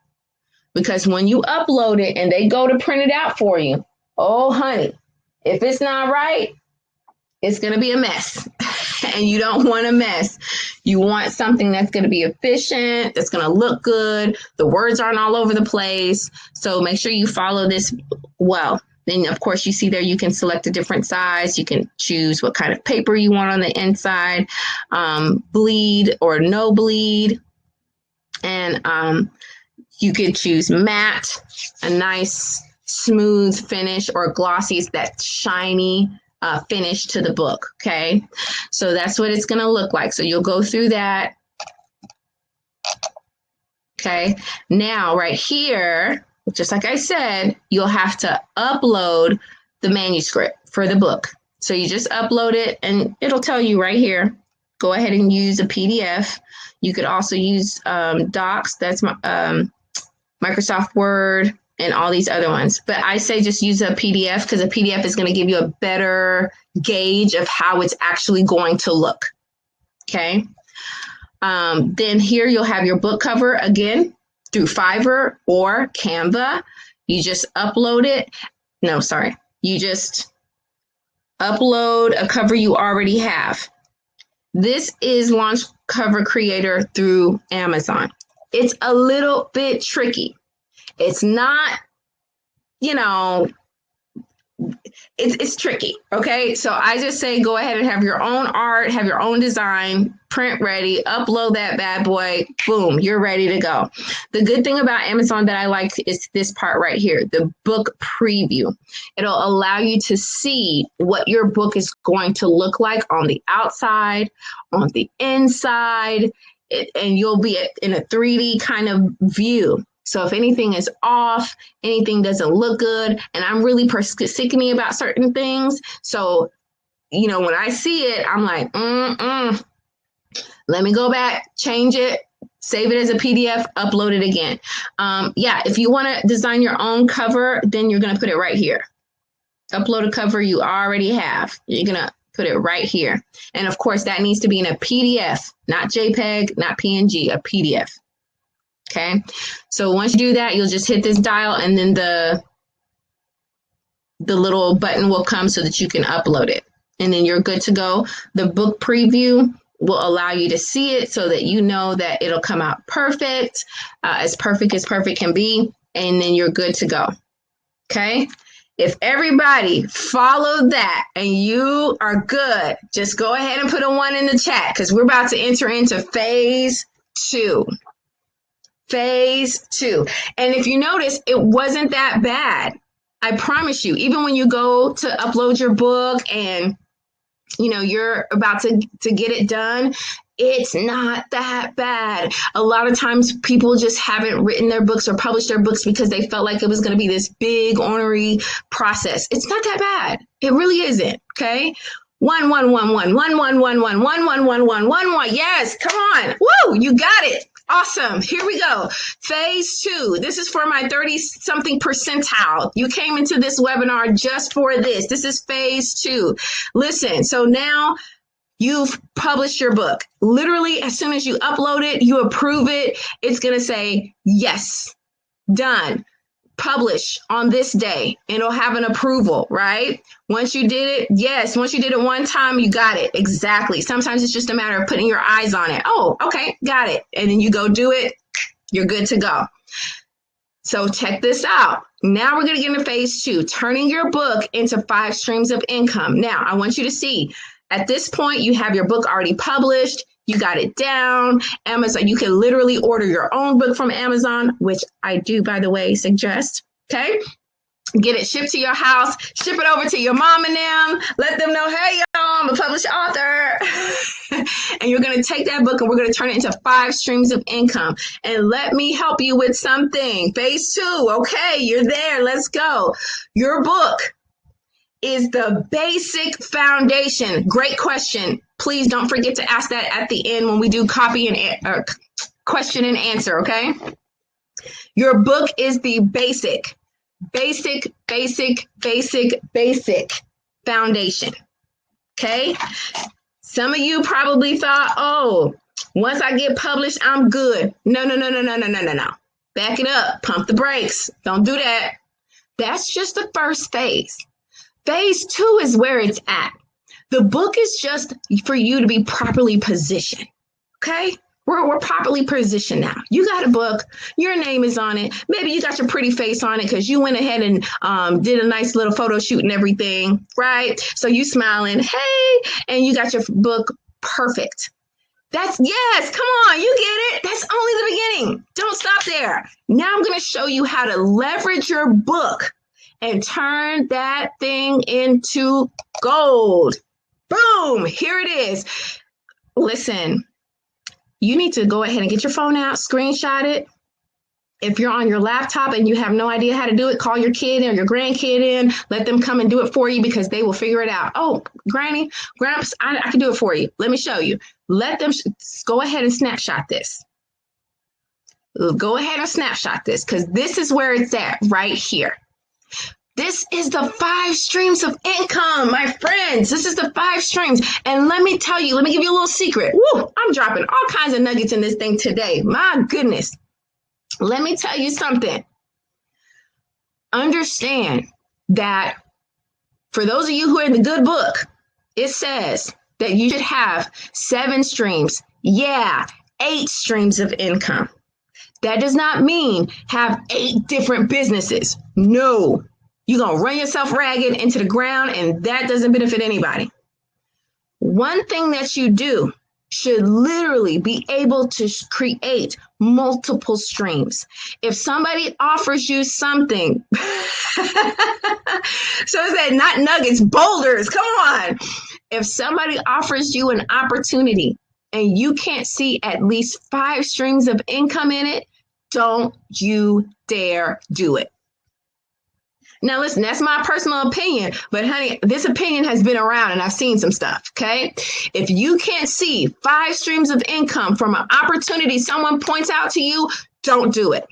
Because when you upload it and they go to print it out for you, oh, honey, if it's not right, it's going to be a mess. And you don't want a mess. You want something that's going to be efficient, that's going to look good. The words aren't all over the place. So make sure you follow this well. Then, of course, you see there you can select a different size. You can choose what kind of paper you want on the inside, bleed or no bleed. And you could choose matte, a nice smooth finish, or glossy, that shiny finish to the book. Okay, so that's what it's going to look like. So you'll go through that. Okay, now right here, just like I said, you'll have to upload the manuscript for the book. So you just upload it and it'll tell you right here, go ahead and use a PDF. You could also use Docs, that's Microsoft Word, and all these other ones. But I say just use a PDF because a PDF is going to give you a better gauge of how it's actually going to look. Okay. Then here you'll have your book cover again through Fiverr or Canva. You just upload it. No, sorry. You just upload a cover you already have. This is Launch Cover Creator through Amazon. It's a little bit tricky. It's not, it's tricky. Okay. So I just say, go ahead and have your own art, have your own design, print ready, upload that bad boy. Boom, you're ready to go. The good thing about Amazon that I like is this part right here, the book preview. It'll allow you to see what your book is going to look like on the outside, on the inside, and you'll be in a 3D kind of view. So if anything is off, anything doesn't look good, and I'm really persnickety about certain things. So, when I see it, I'm like, let me go back, change it, save it as a PDF, upload it again. If you want to design your own cover, then you're going to put it right here. Upload a cover you already have. You're going to put it right here. And of course, that needs to be in a PDF, not JPEG, not PNG, a PDF. Okay, so once you do that, you'll just hit this dial and then the little button will come so that you can upload it. And then you're good to go. The book preview will allow you to see it so that you know that it'll come out perfect as perfect can be. And then you're good to go. Okay, if everybody followed that and you are good, just go ahead and put a 1 in the chat because we're about to enter into phase 2. Phase 2. And if you notice, it wasn't that bad. I promise you, even when you go to upload your book and, you're about to get it done, it's not that bad. A lot of times people just haven't written their books or published their books because they felt like it was going to be this big, ornery process. It's not that bad. It really isn't. Okay. 1, 1, 1, 1, 1, 1, 1, 1, 1, 1, 1, 1, 1, 1. Yes, come on. Woo, you got it. Awesome. Here we go. Phase 2. This is for my 30-something percentile. You came into this webinar just for this. This is phase 2. Listen, so now you've published your book. Literally, as soon as you upload it, you approve it, it's going to say, yes, done. Publish on this day, and it'll have an approval, right? Once you did it, yes. Once you did it one time, you got it. Exactly. Sometimes it's just a matter of putting your eyes on it. Oh, okay, got it. And then you go do it. You're good to go. So check this out. Now we're going to get into phase 2, turning your book into 5 streams of income. Now, I want you to see, at this point, you have your book already published. You got it down. Amazon, you can literally order your own book from Amazon, which I do, by the way, suggest. Okay. Get it shipped to your house, ship it over to your mom and them, let them know, hey, y'all, I'm a published author. And you're going to take that book and we're going to turn it into 5 streams of income. And let me help you with something. Phase 2. Okay. You're there. Let's go. Your book is the basic foundation. Great question. Please don't forget to ask that at the end when we do copy and question and answer, okay? Your book is the basic foundation, okay? Some of you probably thought, oh, once I get published, I'm good. No. Back it up. Pump the brakes. Don't do that. That's just the first phase. Phase 2 is where it's at. The book is just for you to be properly positioned, okay? We're properly positioned now. You got a book. Your name is on it. Maybe you got your pretty face on it because you went ahead and did a nice little photo shoot and everything, right? So you smiling, hey, and you got your book perfect. Yes, come on, you get it. That's only the beginning. Don't stop there. Now I'm going to show you how to leverage your book and turn that thing into gold. Boom, here it is. Listen. You need to go ahead and get your phone out, screenshot it. If you're on your laptop and you have no idea how to do it, call your kid or your grandkid in, let them come and do it for you because they will figure it out. Oh, Granny, Gramps, I can do it for you. Let me show you. Let them go ahead and snapshot this. Go ahead and snapshot this because this is where it's at right here. This is the 5 streams of income, my friends. This is the 5 streams. And let me tell you, let me give you a little secret. Woo, I'm dropping all kinds of nuggets in this thing today. My goodness. Let me tell you something. Understand that for those of you who are in the good book, it says that you should have 7 streams. Yeah, 8 streams of income. That does not mean have 8 different businesses. No. You're going to run yourself ragged into the ground, and that doesn't benefit anybody. One thing that you do should literally be able to create multiple streams. If somebody offers you something, so it's that not nuggets, boulders, come on. If somebody offers you an opportunity and you can't see at least 5 streams of income in it, don't you dare do it. Now, listen, that's my personal opinion, but honey, this opinion has been around and I've seen some stuff, okay? If you can't see 5 streams of income from an opportunity someone points out to you, don't do it,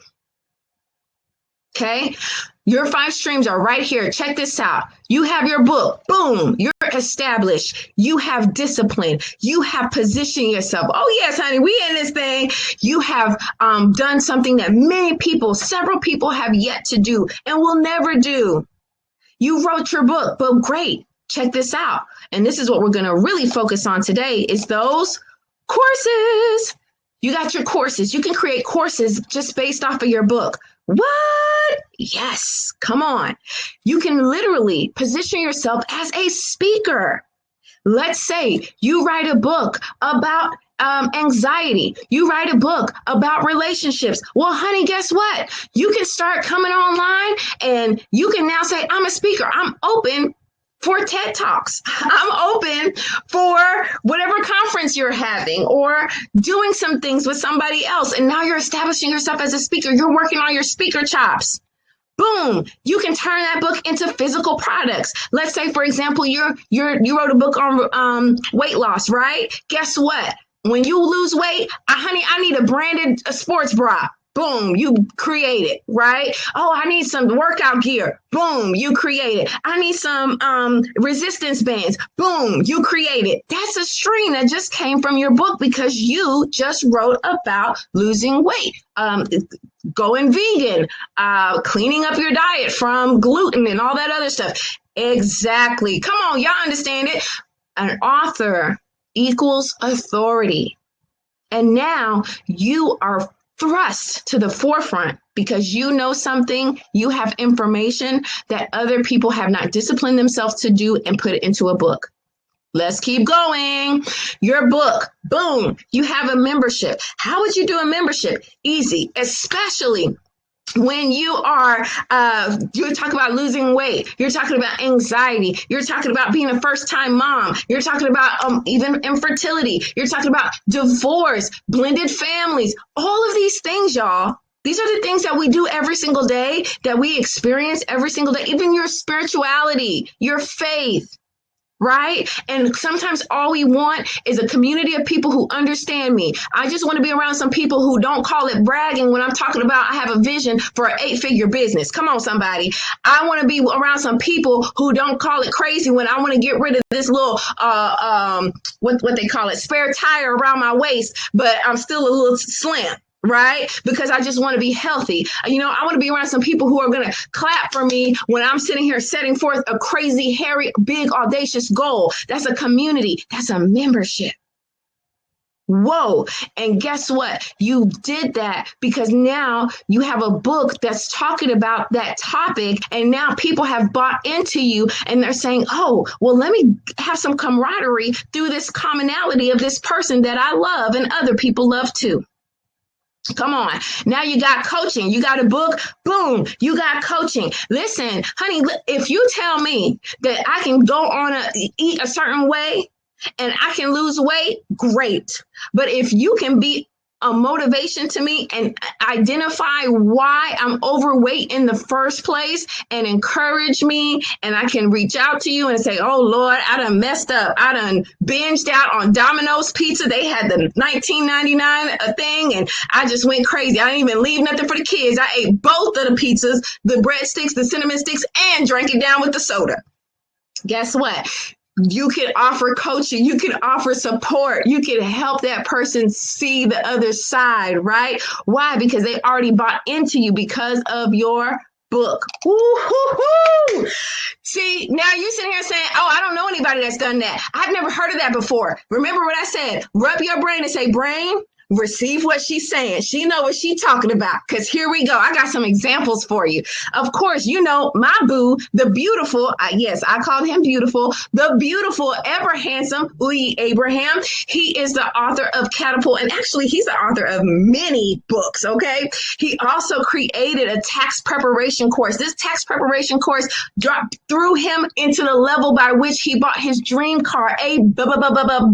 okay? Your 5 streams are right here. Check this out. You have your book. Boom. You're established. You have discipline. You have positioned yourself. Oh, yes, honey, we in this thing. You have done something that several people have yet to do and will never do. You wrote your book, but great. Check this out. And this is what we're going to really focus on today is those courses. You got your courses. You can create courses just based off of your book. What? Yes. Come on. You can literally position yourself as a speaker. Let's say you write a book about anxiety. You write a book about relationships. Well, honey, guess what? You can start coming online and you can now say, I'm a speaker. I'm open for TED Talks. I'm open for whatever conference you're having or doing some things with somebody else. And now you're establishing yourself as a speaker. You're working on your speaker chops. Boom, you can turn that book into physical products. Let's say, for example, you wrote a book on weight loss, right? Guess what? When you lose weight, honey, I need a branded sports bra. Boom, you create it, right? Oh, I need some workout gear. Boom, you create it. I need some resistance bands. Boom, you create it. That's a stream that just came from your book because you just wrote about losing weight, going vegan, cleaning up your diet from gluten and all that other stuff. Exactly. Come on, y'all understand it. An author equals authority. And now you are thrust to the forefront because you know something, you have information that other people have not disciplined themselves to do and put it into a book. Let's keep going. Your book, boom, you have a membership. How would you do a membership? Easy, especially when you talk about losing weight, you're talking about anxiety, you're talking about being a first-time mom, you're talking about even infertility, you're talking about divorce, blended families, all of these things, y'all. These are the things that we do every single day, that we experience every single day, even your spirituality, your faith. right? And sometimes all we want is a community of people who understand me. I just want to be around some people who don't call it bragging when I'm talking about I have a vision for an 8-figure business. Come on, somebody. I want to be around some people who don't call it crazy when I want to get rid of this little what they call it, spare tire around my waist, but I'm still a little slim. Right? Because I just want to be healthy. You know, I want to be around some people who are going to clap for me when I'm sitting here setting forth a crazy, hairy, big, audacious goal. That's a community. That's a membership. Whoa. And guess what? You did that because now you have a book that's talking about that topic. And now people have bought into you and they're saying, oh, well, let me have some camaraderie through this commonality of this person that I love and other people love too. Come on. Now you got coaching. You got a book. Boom. You got coaching. Listen, honey, if you tell me that I can go on eat a certain way and I can lose weight, great. But if you can be a motivation to me and identify why I'm overweight in the first place and encourage me, and I can reach out to you and say, oh Lord, I done messed up. I done binged out on Domino's pizza. They had the $19.99 thing and I just went crazy. I didn't even leave nothing for the kids. I ate both of the pizzas, the breadsticks, the cinnamon sticks, and drank it down with the soda. Guess what? You can offer coaching, you can offer support, you can help that person see the other side, right? Why? Because they already bought into you because of your book. Woo-hoo-hoo. See, now you're sitting here saying, oh, I don't know anybody that's done that. I've never heard of that before. Remember what I said? Rub your brain and say, brain, receive what she's saying. She know what she's talking about. Because here we go. I got some examples for you. Of course, you know, my boo, the beautiful, yes, I called him beautiful, the beautiful, ever handsome Lee Abraham. He is the author of Catapult. And actually, he's the author of many books, okay? He also created a tax preparation course. This tax preparation course threw him into the level by which he bought his dream car, a Bentley.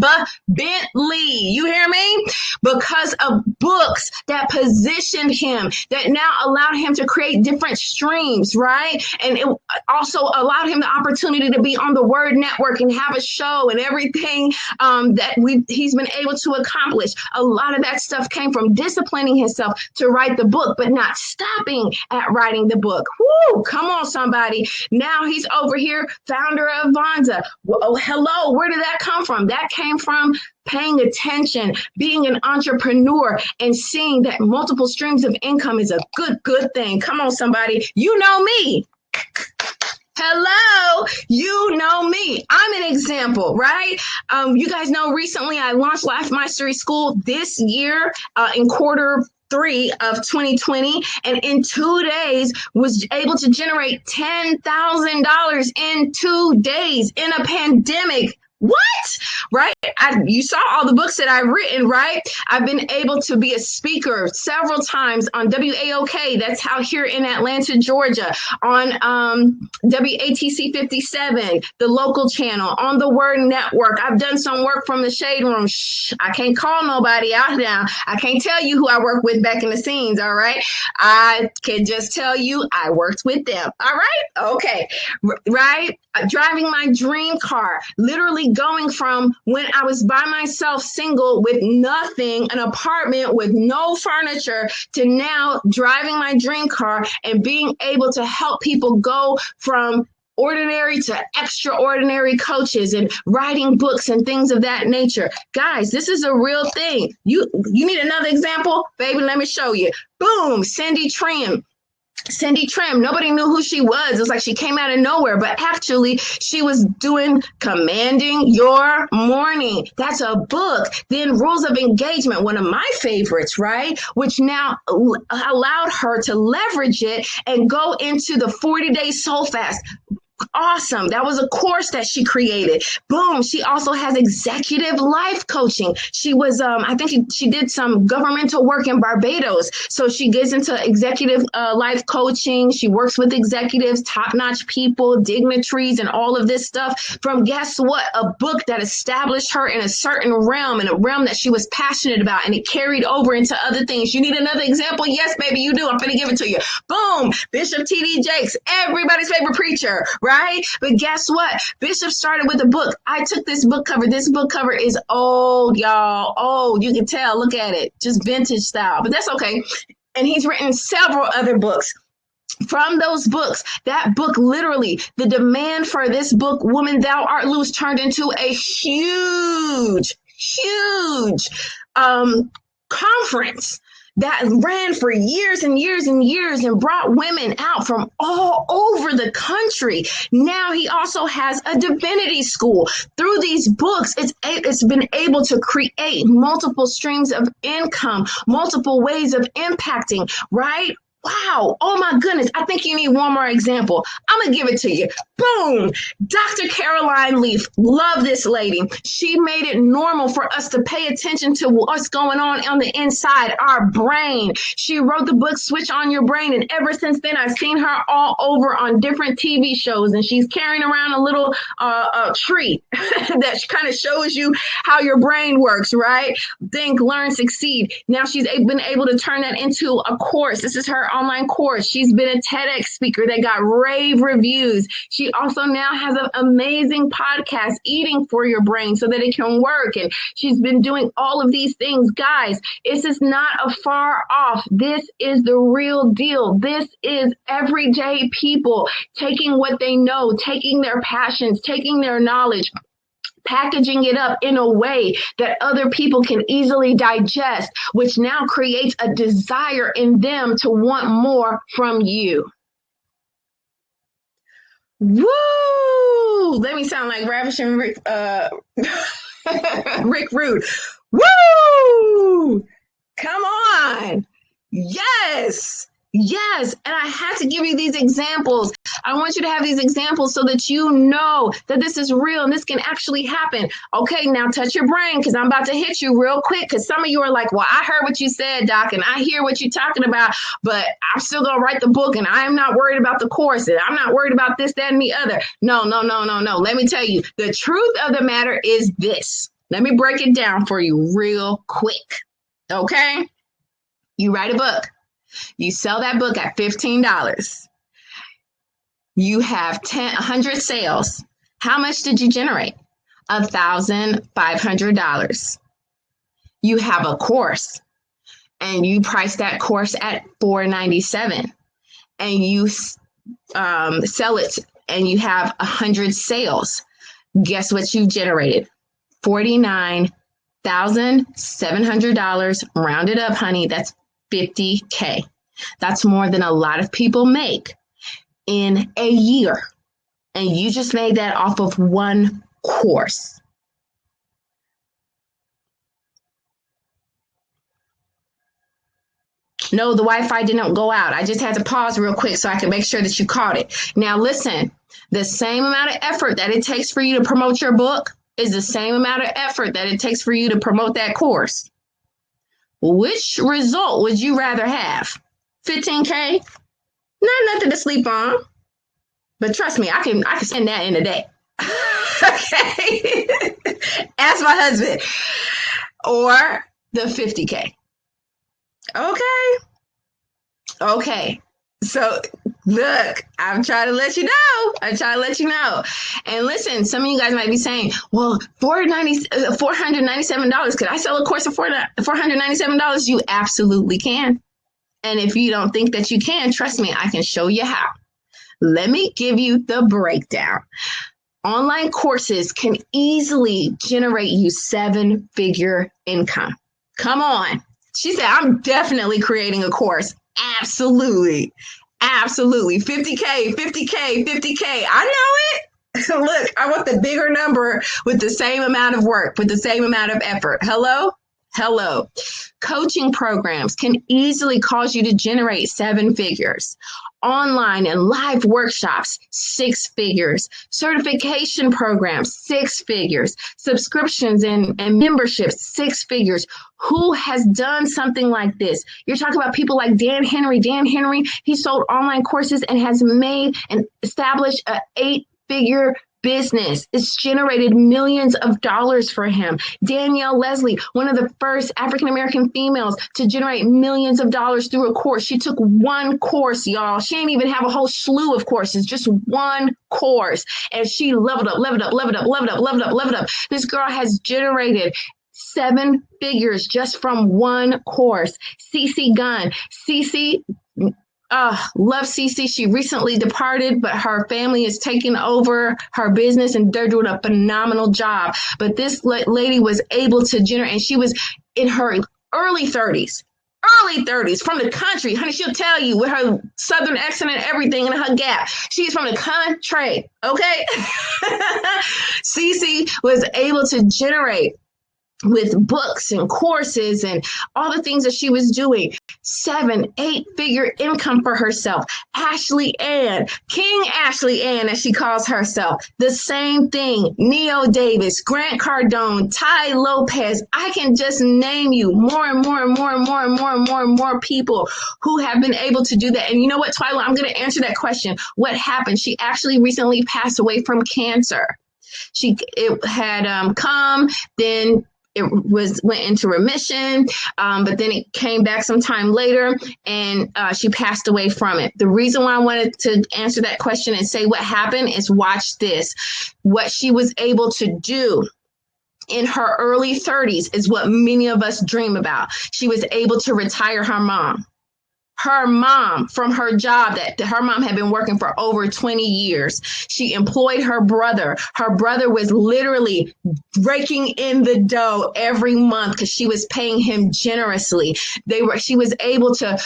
You hear me? Because of books that positioned him, that now allowed him to create different streams, right? And it also allowed him the opportunity to be on the Word Network and have a show and everything that he's been able to accomplish. A lot of that stuff came from disciplining himself to write the book, but not stopping at writing the book. Woo! Come on, somebody. Now he's over here, founder of Vonza. Oh, hello. Where did that come from? That came from paying attention, being an entrepreneur, and seeing that multiple streams of income is a good thing. Come on, somebody. You know me. Hello, you know me. I'm an example, right? You guys know recently I launched Life Mastery School this year in Q3 of 2020, and in 2 days was able to generate $10,000 in 2 days in a pandemic. What? Right? You saw all the books that I've written, right? I've been able to be a speaker several times on WAOK. That's out here in Atlanta, Georgia, on WATC 57, the local channel, on the Word Network. I've done some work from the Shade Room. Shh, I can't call nobody out now. I can't tell you who I work with back in the scenes, all right? I can just tell you I worked with them, all right? Okay, right? Driving my dream car, literally going from when I was by myself, single, with nothing, an apartment with no furniture, to now driving my dream car and being able to help people go from ordinary to extraordinary coaches and writing books and things of that nature. Guys, this is a real thing. You need another example? Baby, let me show you. Boom, Cindy Trim. Cindy Trim, nobody knew who she was. It was like she came out of nowhere, but actually she was doing Commanding Your Morning. That's a book. Then Rules of Engagement, one of my favorites, right? Which now allowed her to leverage it and go into the 40-day soul fast. Awesome. That was a course that she created. Boom. She also has executive life coaching. She was, I think she did some governmental work in Barbados. So she gets into executive life coaching. She works with executives, top-notch people, dignitaries, and all of this stuff from, guess what? A book that established her in a certain realm, in a realm that she was passionate about, and it carried over into other things. You need another example? Yes, baby, you do. I'm going to give it to you. Boom. Bishop T.D. Jakes, everybody's favorite preacher, right? right? But guess what? Bishop started with a book. I took this book cover. This book cover is old, y'all. Old. You can tell. Look at it. Just vintage style. But that's okay. And he's written several other books. From those books, that book, literally, the demand for this book, Woman, Thou Art Loose, turned into a huge conference that ran for years and years and years and brought women out from all over the country. Now he also has a divinity school. Through these books, it's been able to create multiple streams of income, multiple ways of impacting, right? Wow. Oh my goodness. I think you need one more example. I'm going to give it to you. Boom. Dr. Caroline Leaf. Love this lady. She made it normal for us to pay attention to what's going on the inside, our brain. She wrote the book, Switch on Your Brain. And ever since then, I've seen her all over on different TV shows. And she's carrying around a little tree that kind of shows you how your brain works, right? Think, learn, succeed. Now she's been able to turn that into a course. This is her online course. She's been a TEDx speaker that got rave reviews. She also now has an amazing podcast, Eating for Your Brain, so that it can work. And she's been doing all of these things. Guys, this is not a far off. This is the real deal. This is everyday people taking what they know, taking their passions, taking their knowledge, packaging it up in a way that other people can easily digest, which now creates a desire in them to want more from you. Woo! Let me sound like Ravishing Rick, Rick Rude. Woo! Come on. Yes. Yes. And I had to give you these examples. I want you to have these examples so that you know that this is real and this can actually happen. Okay, now touch your brain because I'm about to hit you real quick because some of you are like, well, I heard what you said, Doc, and I hear what you're talking about, but I'm still going to write the book and I am not worried about the course and I'm not worried about this, that, and the other. No. Let me tell you, the truth of the matter is this. Let me break it down for you real quick. Okay? You write a book. You sell that book at $15. You have 100 sales. How much did you generate? $1,500. You have a course and you price that course at $497 and you sell it and you have 100 sales. Guess what you generated? $49,700. Rounded up, honey. That's $50K. That's more than a lot of people make in a year. And you just made that off of one course. No, the Wi-Fi didn't go out. I just had to pause real quick so I could make sure that you caught it. Now listen, the same amount of effort that it takes for you to promote your book is the same amount of effort that it takes for you to promote that course. Which result would you rather have? 15K? Not nothing to sleep on. But trust me, I can spend that in a day. Okay. Ask my husband. Or the 50K. Okay. So look, I'm trying to let you know. And listen, some of you guys might be saying, well, $497. Could I sell a course for $497? You absolutely can. And if you don't think that you can, trust me, I can show you how. Let me give you the breakdown. Online courses can easily generate you 7-figure income. Come on. She said, I'm definitely creating a course. Absolutely. 50K. I know it. Look, I want the bigger number with the same amount of work, with the same amount of effort. Hello. Coaching programs can easily cause you to generate 7 figures. Online and live workshops, 6 figures. Certification programs, 6 figures. Subscriptions and memberships, 6 figures. Who has done something like this? You're talking about people like Dan Henry. Dan Henry, he sold online courses and has made and established an 8-figure business. It's generated millions of dollars for him. Danielle Leslie, one of the first African-American females to generate millions of dollars through a course. She took one course, y'all. She didn't even have a whole slew of courses, just one course. And she leveled up, leveled up, leveled up, leveled up, leveled up, leveled up. This girl has generated 7 figures just from one course. Cece Gunn. Cece, love Cece. She recently departed, but her family is taking over her business and they're doing a phenomenal job. But this lady was able to generate, and she was in her early 30s from the country. Honey, she'll tell you with her Southern accent and everything and her gap. She's from the country, okay? Cece was able to generate with books and courses and all the things that she was doing, 7-8-figure income for herself. Ashley Ann, King Ashley Ann, as she calls herself, the same thing. Neo Davis, Grant Cardone, Ty Lopez. I can just name you more and more and more and more and more and more and more people who have been able to do that. And you know what, Twyla, I'm going to answer that question. What happened? She actually recently passed away from cancer. It had come, then it went into remission, but then it came back sometime later, and she passed away from it. The reason why I wanted to answer that question and say what happened is watch this. What she was able to do in her early 30s is what many of us dream about. She was able to retire her mom. Her mom from her job that her mom had been working for over 20 years. She employed her brother. Her brother was literally raking in the dough every month because she was paying him generously. She was able to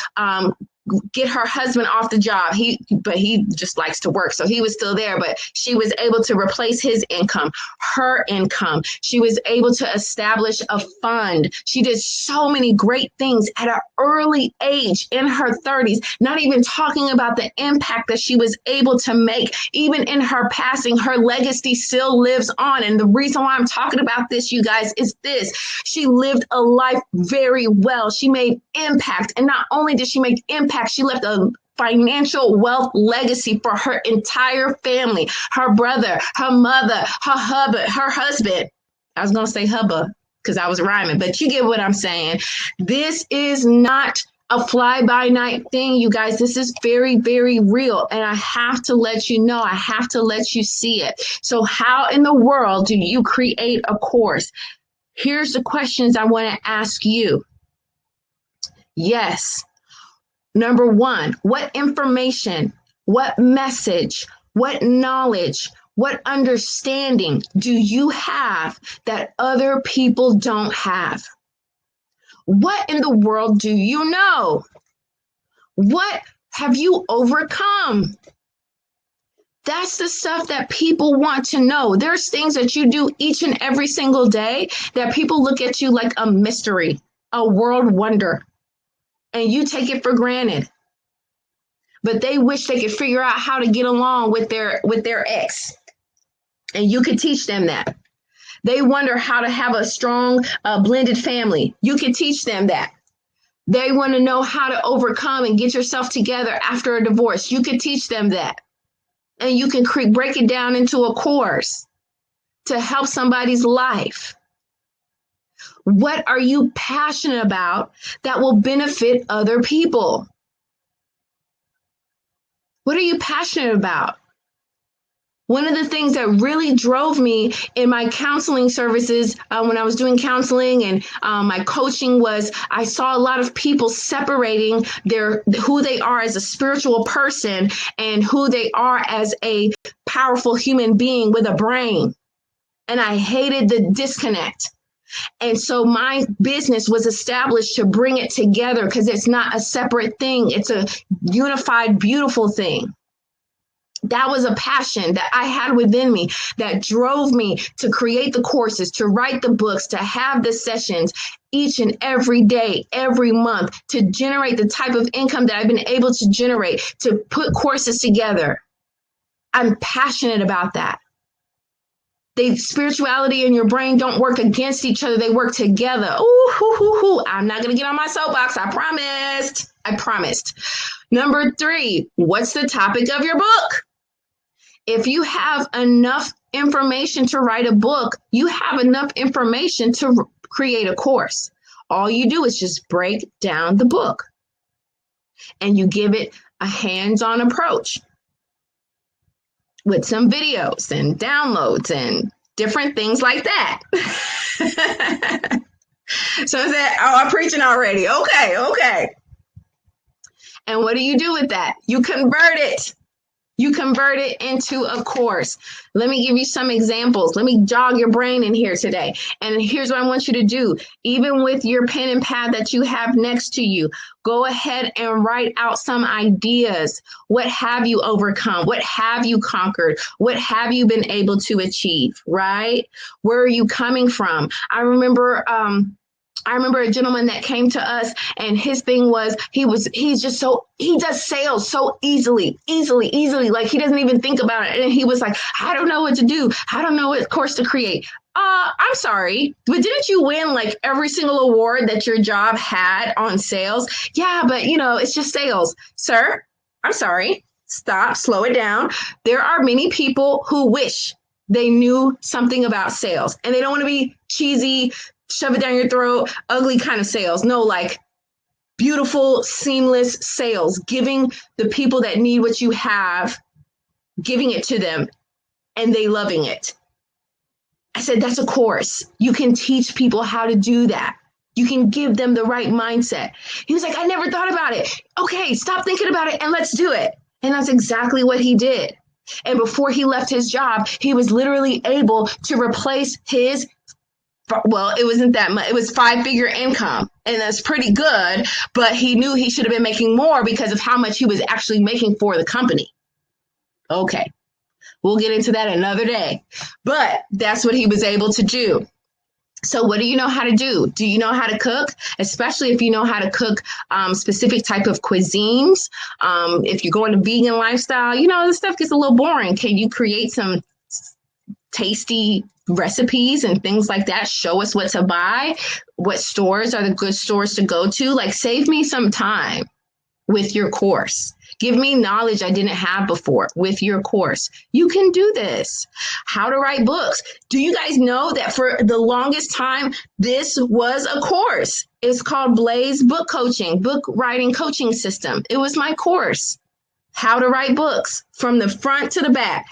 get her husband off the job. But he just likes to work. So he was still there, but she was able to replace his income, her income. She was able to establish a fund. She did so many great things at an early age in her 30s, not even talking about the impact that she was able to make. Even in her passing, her legacy still lives on. And the reason why I'm talking about this, you guys, is this. She lived a life very well. She made impact. And not only did she make impact, she left a financial wealth legacy for her entire family, her brother, her mother, her husband. I was going to say hubba because I was rhyming, but you get what I'm saying. This is not a fly-by-night thing, you guys. This is very, very real. And I have to let you know, I have to let you see it. So how in the world do you create a course? Here's the questions I want to ask you. Yes. Number 1, what information, what message, what knowledge, what understanding do you have that other people don't have? What in the world do you know? What have you overcome? That's the stuff that people want to know. There's things that you do each and every single day that people look at you like a mystery, a world wonder. And you take it for granted. But they wish they could figure out how to get along with their ex. And you could teach them that. They wonder how to have a strong blended family. You can teach them that. They want to know how to overcome and get yourself together after a divorce. You can teach them that. And you can break it down into a course to help somebody's life. What are you passionate about that will benefit other people? What are you passionate about? One of the things that really drove me in my counseling services when I was doing counseling and my coaching was I saw a lot of people separating who they are as a spiritual person and who they are as a powerful human being with a brain. And I hated the disconnect. And so my business was established to bring it together because it's not a separate thing. It's a unified, beautiful thing. That was a passion that I had within me that drove me to create the courses, to write the books, to have the sessions each and every day, every month, to generate the type of income that I've been able to generate, to put courses together. I'm passionate about that. Spirituality and your brain don't work against each other. They work together. Ooh, hoo, hoo, hoo. I'm not going to get on my soapbox. I promised. Number 3, what's the topic of your book? If you have enough information to write a book, you have enough information to create a course. All you do is just break down the book and you give it a hands-on approach with some videos and downloads and different things like that. So I said, oh, I'm preaching already. Okay. And what do you do with that? You convert it. You convert it into a course. Let me give you some examples. Let me jog your brain in here today. And here's what I want you to do. Even with your pen and pad that you have next to you, go ahead and write out some ideas. What have you overcome? What have you conquered? What have you been able to achieve, right? Where are you coming from? I remember a gentleman that came to us, and his thing was he does sales so easily. Like he doesn't even think about it. And he was like, I don't know what to do. I don't know what course to create. I'm sorry, but didn't you win like every single award that your job had on sales? Yeah, but it's just sales. Sir, I'm sorry. Stop, slow it down. There are many people who wish they knew something about sales, and they don't want to be cheesy, shove it down your throat, ugly kind of sales. No, like beautiful, seamless sales, giving the people that need what you have, giving it to them, and they loving it. I said, that's a course. You can teach people how to do that. You can give them the right mindset. He was like, I never thought about it. Okay, stop thinking about it and let's do it. And that's exactly what he did. And before he left his job, he was literally able to replace his it wasn't that much. It was 5-figure income, and that's pretty good. But he knew he should have been making more because of how much he was actually making for the company. Okay, we'll get into that another day. But that's what he was able to do. So what do you know how to do? Do you know how to cook? Especially if you know how to cook specific type of cuisines. If you're going to vegan lifestyle, this stuff gets a little boring. Can you create some tasty recipes and things like that? Show us what to buy. What stores are the good stores to go to? Like, save me some time with your course. Give me knowledge I didn't have before with your course. You can do this. How to write books. Do you guys know that for the longest time, this was a course? It's called Blaze Book Coaching, Book Writing Coaching System. It was my course. How to write books from the front to the back.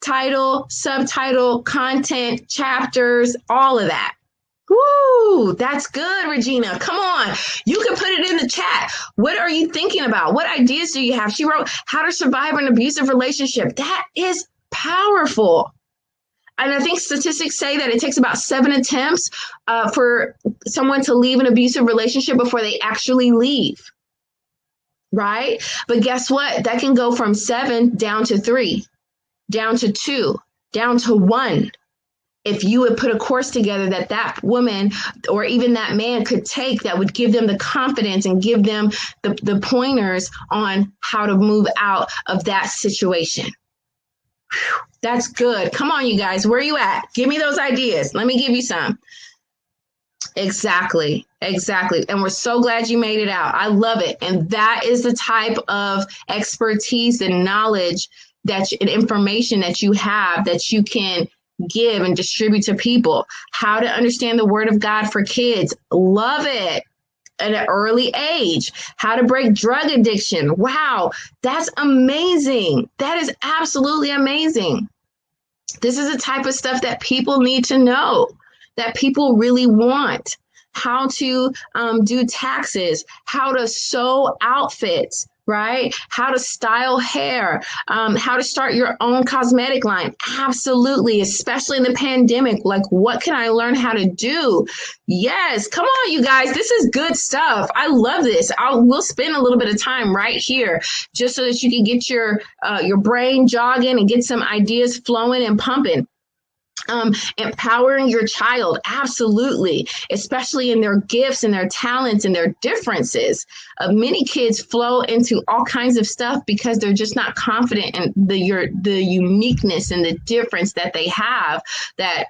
Title, subtitle, content, chapters, all of that. Woo, that's good, Regina. Come on. You can put it in the chat. What are you thinking about? What ideas do you have? She wrote How to Survive an Abusive Relationship. That is powerful. And I think statistics say that it takes about 7 attempts for someone to leave an abusive relationship before they actually leave. Right? But guess what? That can go from 7 down to 3, down to 2, down to 1. If you would put a course together that woman or even that man could take, that would give them the confidence and give them the pointers on how to move out of that situation. Whew, that's good. Come on, you guys. Where are you at? Give me those ideas. Let me give you some. Exactly. And we're so glad you made it out. I love it. And that is the type of expertise and knowledge and information that you have that you can give and distribute to people. How to understand the Word of God for kids. Love it. At an early age. How to break drug addiction. Wow, that's amazing. That is absolutely amazing. This is the type of stuff that people need to know, that people really want. How to do taxes, how to sew outfits, right? How to style hair, how to start your own cosmetic line. Absolutely, especially in the pandemic. Like, what can I learn how to do? Yes, come on, you guys. This is good stuff. I love this. We'll spend a little bit of time right here just so that you can get your brain jogging and get some ideas flowing and pumping. Empowering your child, absolutely, especially in their gifts and their talents and their differences. Many kids flow into all kinds of stuff because they're just not confident in the uniqueness and the difference that they have that,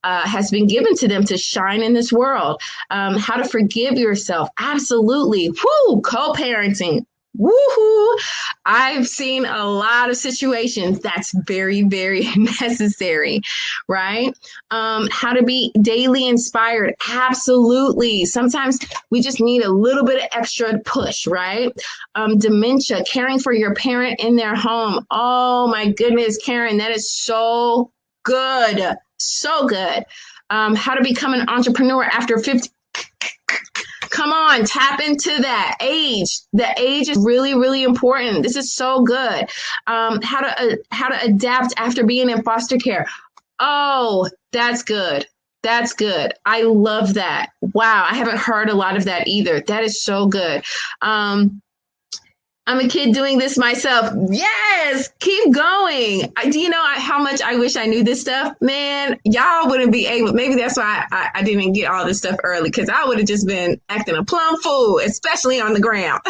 has been given to them to shine in this world. How to forgive yourself. Absolutely. Woo, co-parenting. Woohoo! I've seen a lot of situations that's very, very necessary, right? How to be daily inspired. Absolutely. Sometimes we just need a little bit of extra push, right? Dementia, caring for your parent in their home. Oh my goodness, Karen, that is so good. So good. How to become an entrepreneur after 50. Come on, tap into that age. The age is really, really important. This is so good. How to adapt after being in foster care. Oh, that's good. That's good. I love that. Wow, I haven't heard a lot of that either. That is so good. I'm a kid doing this myself. Yes, keep going. Do you know how much I wish I knew this stuff? Man, y'all wouldn't be able. Maybe that's why I didn't get all this stuff early, because I would have just been acting a plum fool, especially on the ground.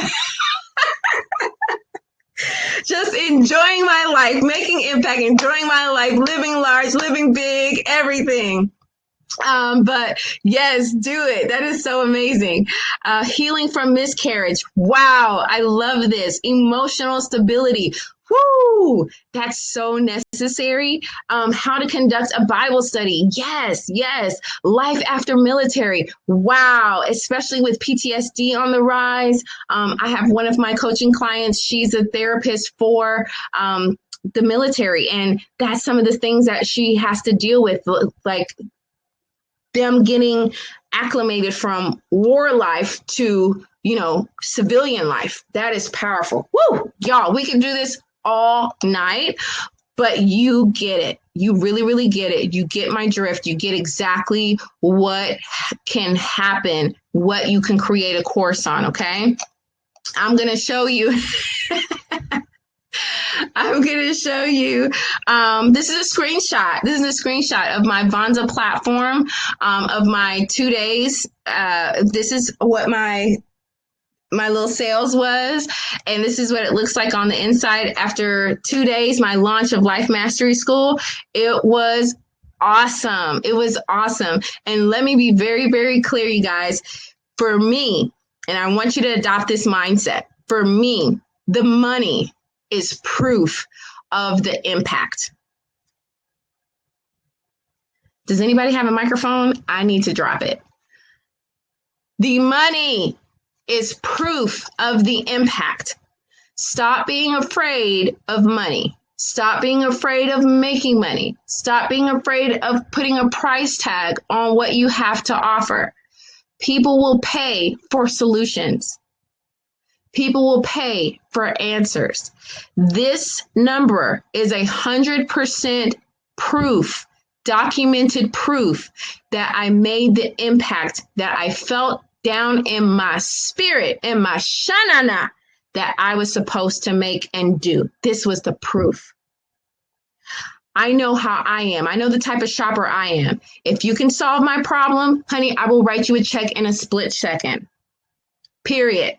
Just enjoying my life, making impact, enjoying my life, living large, living big, everything. But yes, do it. That is so amazing. Healing from miscarriage. Wow, I love this. Emotional stability. Woo, that's so necessary. How to conduct a Bible study. Yes, yes. Life after military. Wow, especially with PTSD on the rise. I have one of my coaching clients. She's a therapist for the military, and that's some of the things that she has to deal with, like them getting acclimated from war life to, civilian life. That is powerful. Woo! Y'all, we can do this all night, but you get it. You really, really get it. You get my drift. You get exactly what can happen, what you can create a course on, okay? I'm going to show you. I'm going to show you. This is a screenshot. This is a screenshot of my Vonza platform of my 2 days. This is what my little sales was, and this is what it looks like on the inside after 2 days. My launch of Life Mastery School. It was awesome. It was awesome. And let me be very, very clear, you guys. For me, and I want you to adopt this mindset. For me, the money is proof of the impact. Does anybody have a microphone? I need to drop it. The money is proof of the impact. Stop being afraid of money. Stop being afraid of making money. Stop being afraid of putting a price tag on what you have to offer. People will pay for solutions. People will pay for answers. This number is 100% proof, documented proof that I made the impact that I felt down in my spirit, in my shanana, that I was supposed to make and do. This was the proof. I know how I am. I know the type of shopper I am. If you can solve my problem, honey, I will write you a check in a split second. Period.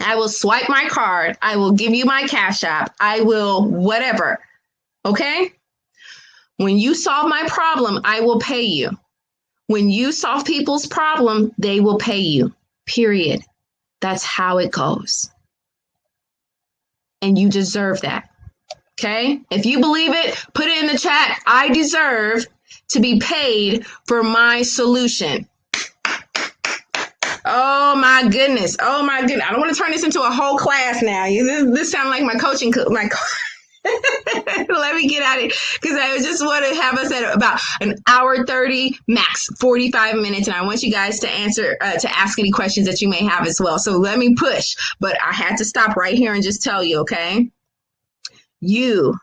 I will swipe my card. I will give you my Cash App. I will whatever. Okay? When you solve my problem, I will pay you. When you solve people's problem, they will pay you. Period. That's how it goes. And you deserve that. Okay? If you believe it, put it in the chat. I deserve to be paid for my solution. Oh my goodness. Oh my goodness. I don't want to turn this into a whole class now. This sounds like my coaching. Let me get at it, because I just want to have us at about an hour 30, max 45 minutes. And I want you guys to answer, to ask any questions that you may have as well. So let me push, but I had to stop right here and just tell you, okay? You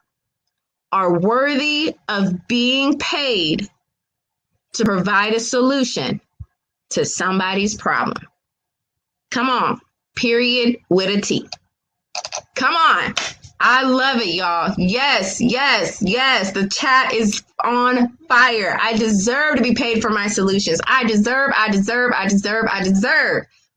are worthy of being paid to provide a solution to somebody's problem. Come on. Period with a T. Come on. I love it, y'all. Yes, yes, yes. The chat is on fire. I deserve to be paid for my solutions. I deserve.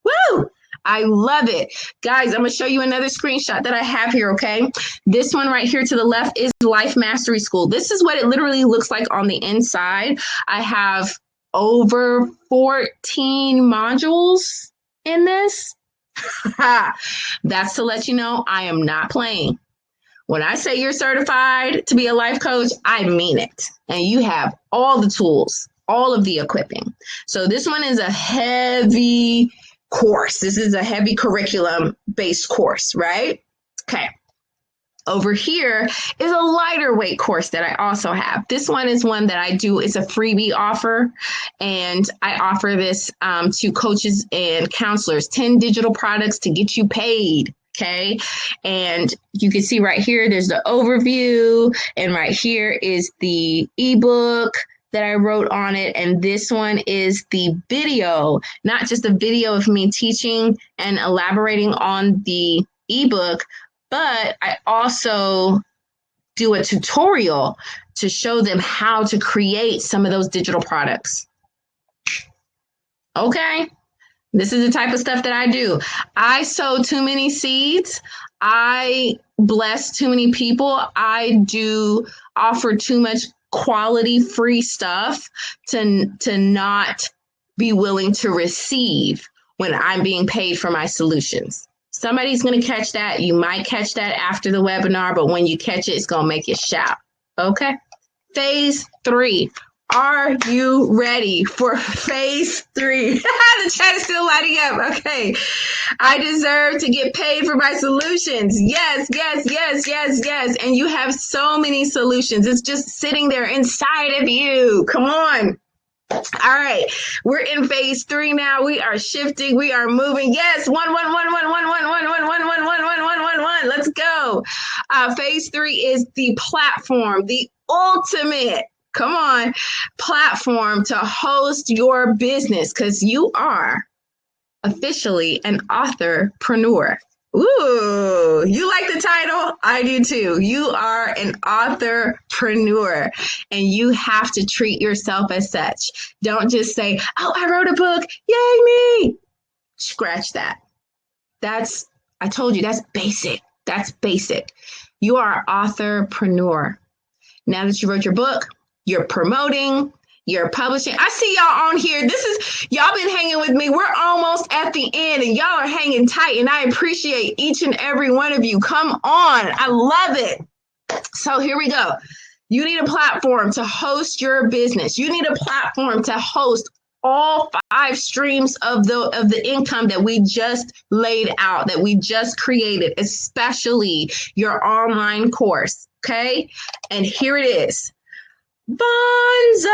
Woo! I love it. Guys, I'm going to show you another screenshot that I have here, okay? This one right here to the left is Life Mastery School. This is what it literally looks like on the inside. I have over 14 modules in this. That's to let you know I am not playing. When I say you're certified to be a life coach, I mean it. And you have all the tools, all of the equipping. So this one is a heavy course. This is a heavy curriculum based course, right? Okay. Over here is a lighter weight course that I also have. This one is one that I do. It's a freebie offer. And I offer this to coaches and counselors, 10 digital products to get you paid. Okay. And you can see right here, there's the overview. And right here is the ebook that I wrote on it. And this one is the video, not just a video of me teaching and elaborating on the ebook, but I also do a tutorial to show them how to create some of those digital products. Okay. This is the type of stuff that I do. I sow too many seeds. I bless too many people. I do offer too much quality free stuff to not be willing to receive when I'm being paid for my solutions. Somebody's going to catch that. You might catch that after the webinar, but when you catch it, it's going to make you shout. Okay. Phase 3. Are you ready for phase 3? The chat is still lighting up. Okay. I deserve to get paid for my solutions. Yes, yes, yes, yes, yes. And you have so many solutions. It's just sitting there inside of you. Come on. All right, we're in phase 3 now. We are shifting. We are moving. Yes, 1, 1, 1, 1, 1, 1, 1, 1, 1, 1, 1, 1, 1, 1, 1. Let's go. Phase 3 is the platform, the ultimate, come on, platform to host your business, because you are officially an authorpreneur. Ooh, you like the title? I do too. You are an authorpreneur and you have to treat yourself as such. Don't just say, oh, I wrote a book. Yay, me. Scratch that. I told you, that's basic. That's basic. You are an authorpreneur. Now that you wrote your book, you're promoting, you're publishing. I see y'all on here. Y'all been hanging with me. We're almost at the end and y'all are hanging tight, and I appreciate each and every one of you. Come on. I love it. So here we go. You need a platform to host your business. You need a platform to host all 5 streams of the income that we just laid out, that we just created, especially your online course. Okay. And here it is. Vonza.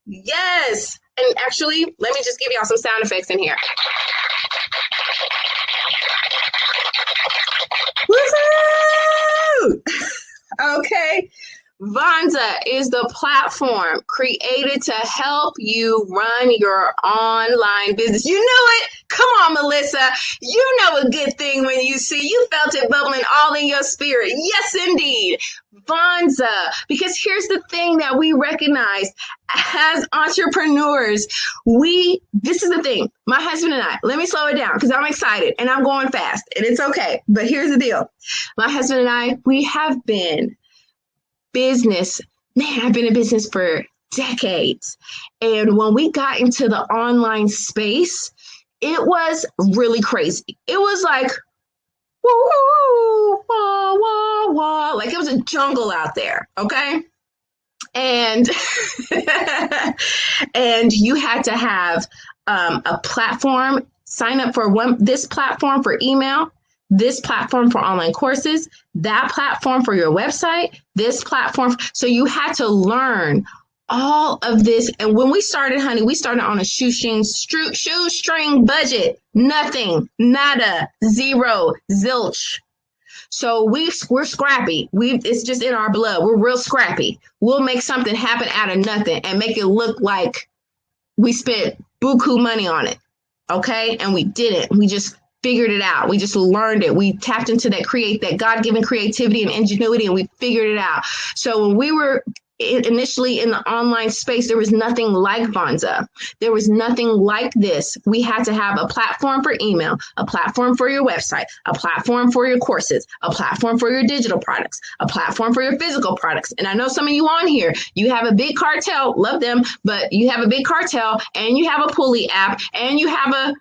Yes. And actually, let me just give y'all some sound effects in here. Woohoo! Okay. Vonza is the platform created to help you run your online business. You knew it. Come on, Melissa. You know a good thing when you see. You felt it bubbling all in your spirit. Yes, indeed. Vonza. Because here's the thing that we recognize as entrepreneurs. This is the thing. My husband and I, let me slow it down because I'm excited and I'm going fast and it's okay. But here's the deal. My husband and I, we have been I've been in business for decades. And when we got into the online space, it was really crazy. It was like, woo, wah, wah, wah. Like it was a jungle out there. Okay. And, and you had to have a platform, sign up for this platform for email, this platform for online courses, that platform for your website, this platform. So you had to learn all of this. And when we started, honey, we started on a shoestring budget. Nothing, nada, zero, zilch. So we're scrappy. It's just in our blood. We're real scrappy. We'll make something happen out of nothing and make it look like we spent buku money on it. Okay. And we didn't. We just figured it out. We just learned it. We tapped into that God-given creativity and ingenuity, and we figured it out. So when we were initially in the online space, there was nothing like Vonza. There was nothing like this. We had to have a platform for email, a platform for your website, a platform for your courses, a platform for your digital products, a platform for your physical products. And I know some of you on here, you have a big cartel, love them, but you have a big cartel and you have a Pulley app and you have a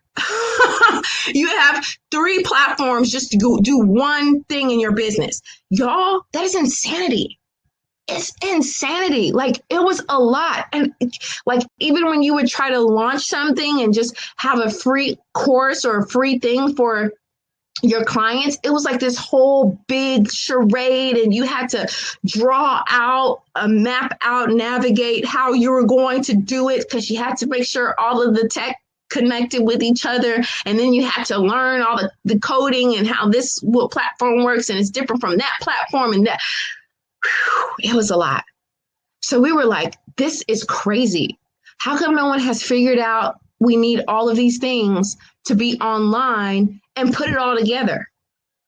you have 3 platforms just to go do one thing in your business. Y'all, that is insanity. It's insanity. Like, it was a lot. And like, even when you would try to launch something and just have a free course or a free thing for your clients, it was like this whole big charade, and you had to draw out, map out, navigate how you were going to do it, because you had to make sure all of the tech connected with each other, and then you had to learn all the coding and how this what platform works, and it's different from that platform and that. It was a lot. So we were like, this is crazy. How come no one has figured out we need all of these things to be online and put it all together?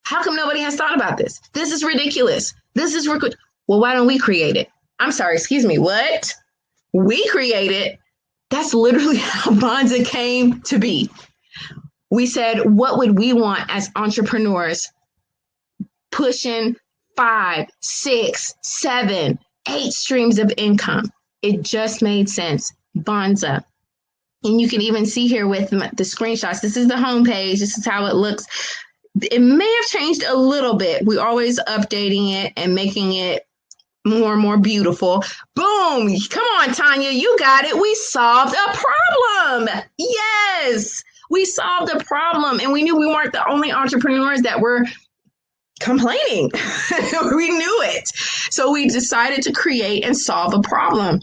How come nobody has thought about this? This is ridiculous. This is well, why don't we create it? I'm sorry, excuse me, what? We created? That's literally how Vonza came to be. We said, what would we want as entrepreneurs pushing 5, 6, 7, 8 streams of income? It just made sense. Vonza. And you can even see here with the screenshots. This is the homepage. This is how it looks. It may have changed a little bit. We're always updating it and making it more and more beautiful. Boom. Come on, Tanya. You got it. We solved a problem. Yes. We solved a problem. And we knew we weren't the only entrepreneurs that were complaining. We knew it. So we decided to create and solve a problem.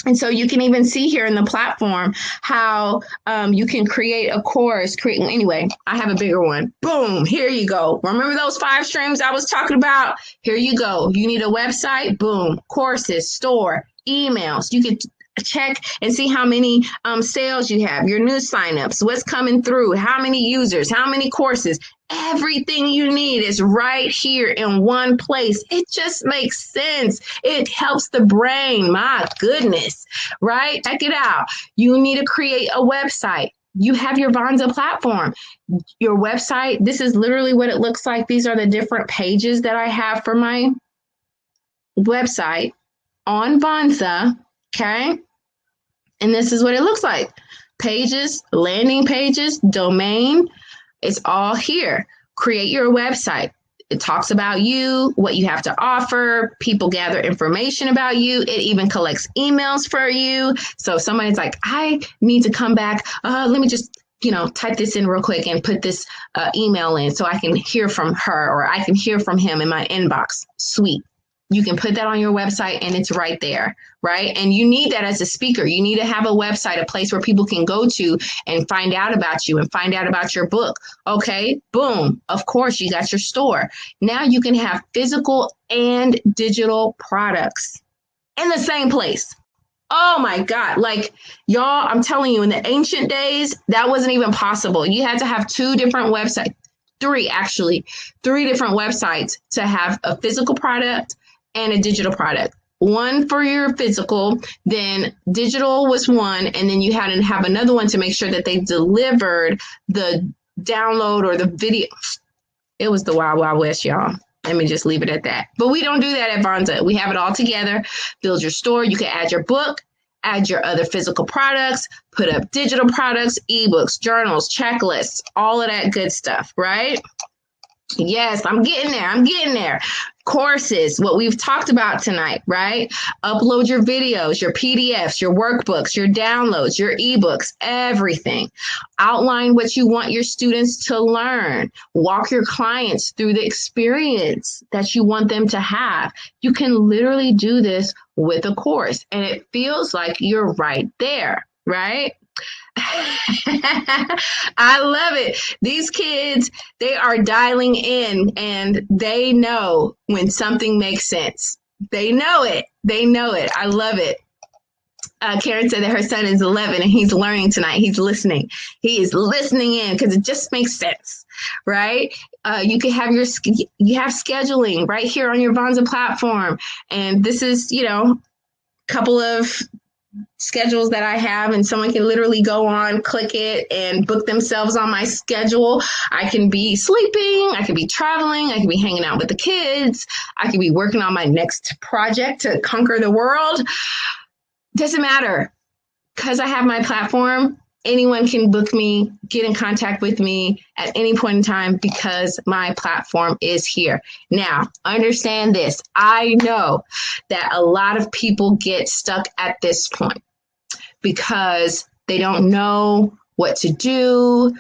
And so you can even see here in the platform how you can create a course. Anyway, I have a bigger one. Boom, here you go. Remember those 5 streams I was talking about? Here you go. You need a website? Boom. Courses, store, emails. You can check and see how many sales you have, your new signups, what's coming through, how many users, how many courses. Everything you need is right here in one place. It just makes sense. It helps the brain. My goodness, right? Check it out. You need to create a website. You have your Vonza platform, your website. This is literally what it looks like. These are the different pages that I have for my website on Vonza. Okay. And this is what it looks like. Pages, landing pages, domain. It's all here. Create your website. It talks about you, what you have to offer. People gather information about you. It even collects emails for you. So if somebody's like, I need to come back. Let me just, type this in real quick and put this email in so I can hear from her or I can hear from him in my inbox. Sweet. You can put that on your website and it's right there, right? And you need that as a speaker. You need to have a website, a place where people can go to and find out about you and find out about your book. Okay, boom. Of course, you got your store. Now you can have physical and digital products in the same place. Oh my God. Like, y'all, I'm telling you, in the ancient days, that wasn't even possible. You had to have 2 different websites, 3 different websites to have a physical product and a digital product. One for your physical, then digital was one, and then you had to have another one to make sure that they delivered the download or the video. It was the Wild Wild West, y'all. Let me just leave it at that. But we don't do that at Vonza. We have it all together. Build your store. You can add your book, add your other physical products, put up digital products, ebooks, journals, checklists, all of that good stuff, right? Yes, I'm getting there. Courses, what we've talked about tonight, right? Upload your videos, your PDFs, your workbooks, your downloads, your ebooks, everything. Outline what you want your students to learn. Walk your clients through the experience that you want them to have. You can literally do this with a course, and it feels like you're right there, right? I love it. These kids, they are dialing in and they know when something makes sense. They know it. I love it. Karen said that her son is 11 and he's learning tonight. He's listening. He is listening in because it just makes sense, right? You can have you have scheduling right here on your Vonza platform. And this is, a couple of schedules that I have, and someone can literally go on, click it, and book themselves on my schedule. I can be sleeping, I can be traveling, I can be hanging out with the kids, I can be working on my next project to conquer the world. Doesn't matter, because I have my platform. Anyone can book me, get in contact with me at any point in time, because my platform is here. Now, understand this. I know that a lot of people get stuck at this point because they don't know what to do.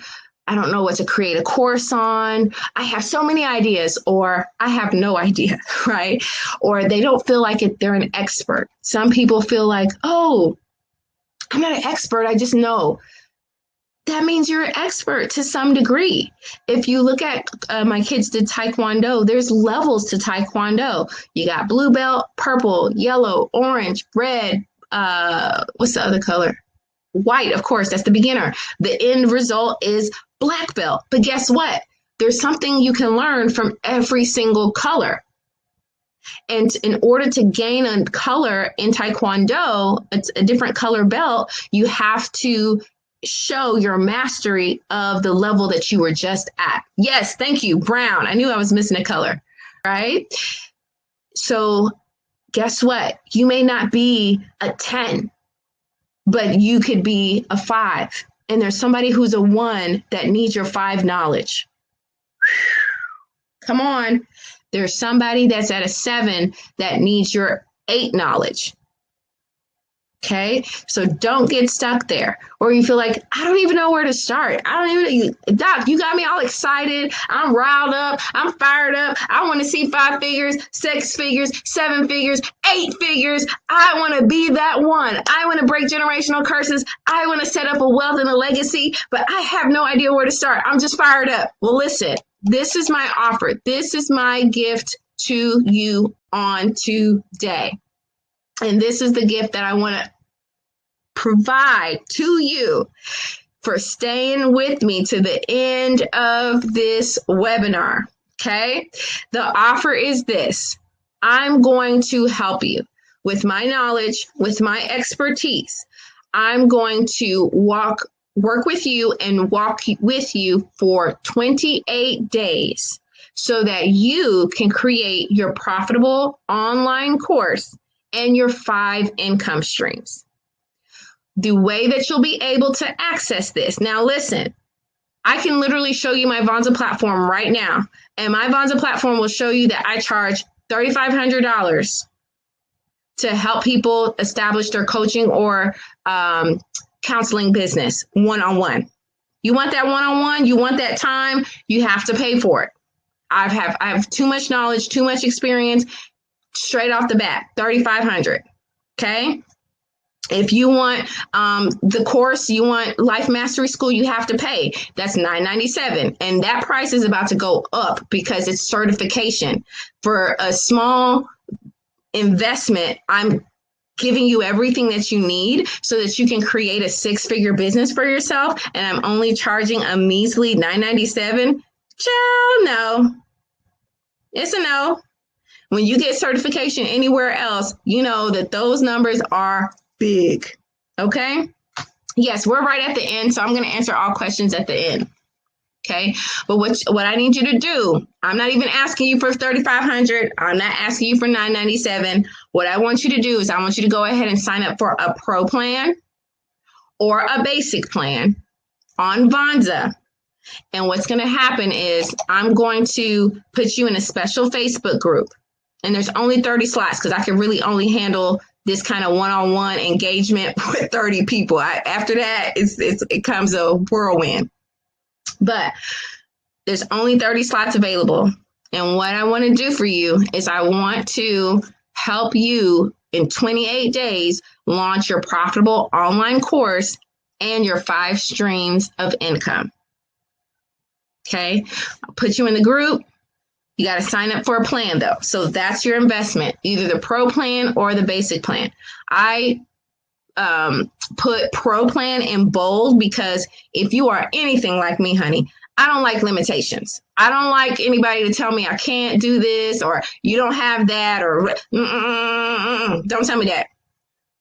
I don't know what to create a course on. I have so many ideas, or I have no idea, right? Or they don't feel like they're an expert. Some people feel like, oh, I'm not an expert, I just know. That means you're an expert to some degree. If you look at my kids did Taekwondo, there's levels to Taekwondo. You got blue belt, purple, yellow, orange, red. What's the other color? White, of course, that's the beginner. The end result is black belt. But guess what? There's something you can learn from every single color. And in order to gain a color in Taekwondo, it's a different color belt, you have to show your mastery of the level that you were just at. Yes, thank you, brown. I knew I was missing a color, right? So guess what? You may not be a 10, but you could be a 5. And there's somebody who's a 1 that needs your 5 knowledge. Come on. There's somebody that's at a 7 that needs your 8 knowledge. Okay, so don't get stuck there. Or you feel like, I don't even know where to start. Doc, you got me all excited. I'm riled up. I'm fired up. I want to see 5 figures, 6 figures, 7 figures, 8 figures. I want to be that one. I want to break generational curses. I want to set up a wealth and a legacy, but I have no idea where to start. I'm just fired up. Well, listen, this is my offer. This is my gift to you on today. And this is the gift that I want to provide to you for staying with me to the end of this webinar. Okay. The offer is this. I'm going to help you with my knowledge, with my expertise. I'm going to work with you and walk with you for 28 days so that you can create your profitable online course and your 5 income streams. The way that you'll be able to access this. Now, listen, I can literally show you my Vonza platform right now. And my Vonza platform will show you that I charge $3,500 to help people establish their coaching or counseling business one-on-one. You want that one-on-one, you want that time, you have to pay for it. I have too much knowledge, too much experience. Straight off the bat, $3,500. Okay. If you want the course, you want Life Mastery School, you have to pay. That's $997. And that price is about to go up because it's certification. For a small investment, I'm giving you everything that you need so that you can create a 6-figure business for yourself. And I'm only charging a measly $997. Child, no. It's a no. When you get certification anywhere else, you know that those numbers are big. Okay. Yes, we're right at the end. So I'm going to answer all questions at the end. Okay. But what I need you to do, I'm not even asking you for $3,500. I'm not asking you for $997. What I want you to do is I want you to go ahead and sign up for a pro plan or a basic plan on Vonza. And what's going to happen is I'm going to put you in a special Facebook group. And there's only 30 slots because I can really only handle this kind of one-on-one engagement with 30 people. After that, it comes a whirlwind. But there's only 30 slots available. And what I want to do for you is I want to help you in 28 days launch your profitable online course and your 5 streams of income. Okay, I'll put you in the group. You got to sign up for a plan though. So that's your investment, either the pro plan or the basic plan. I put pro plan in bold because if you are anything like me, honey, I don't like limitations. I don't like anybody to tell me I can't do this or you don't have that or don't tell me that.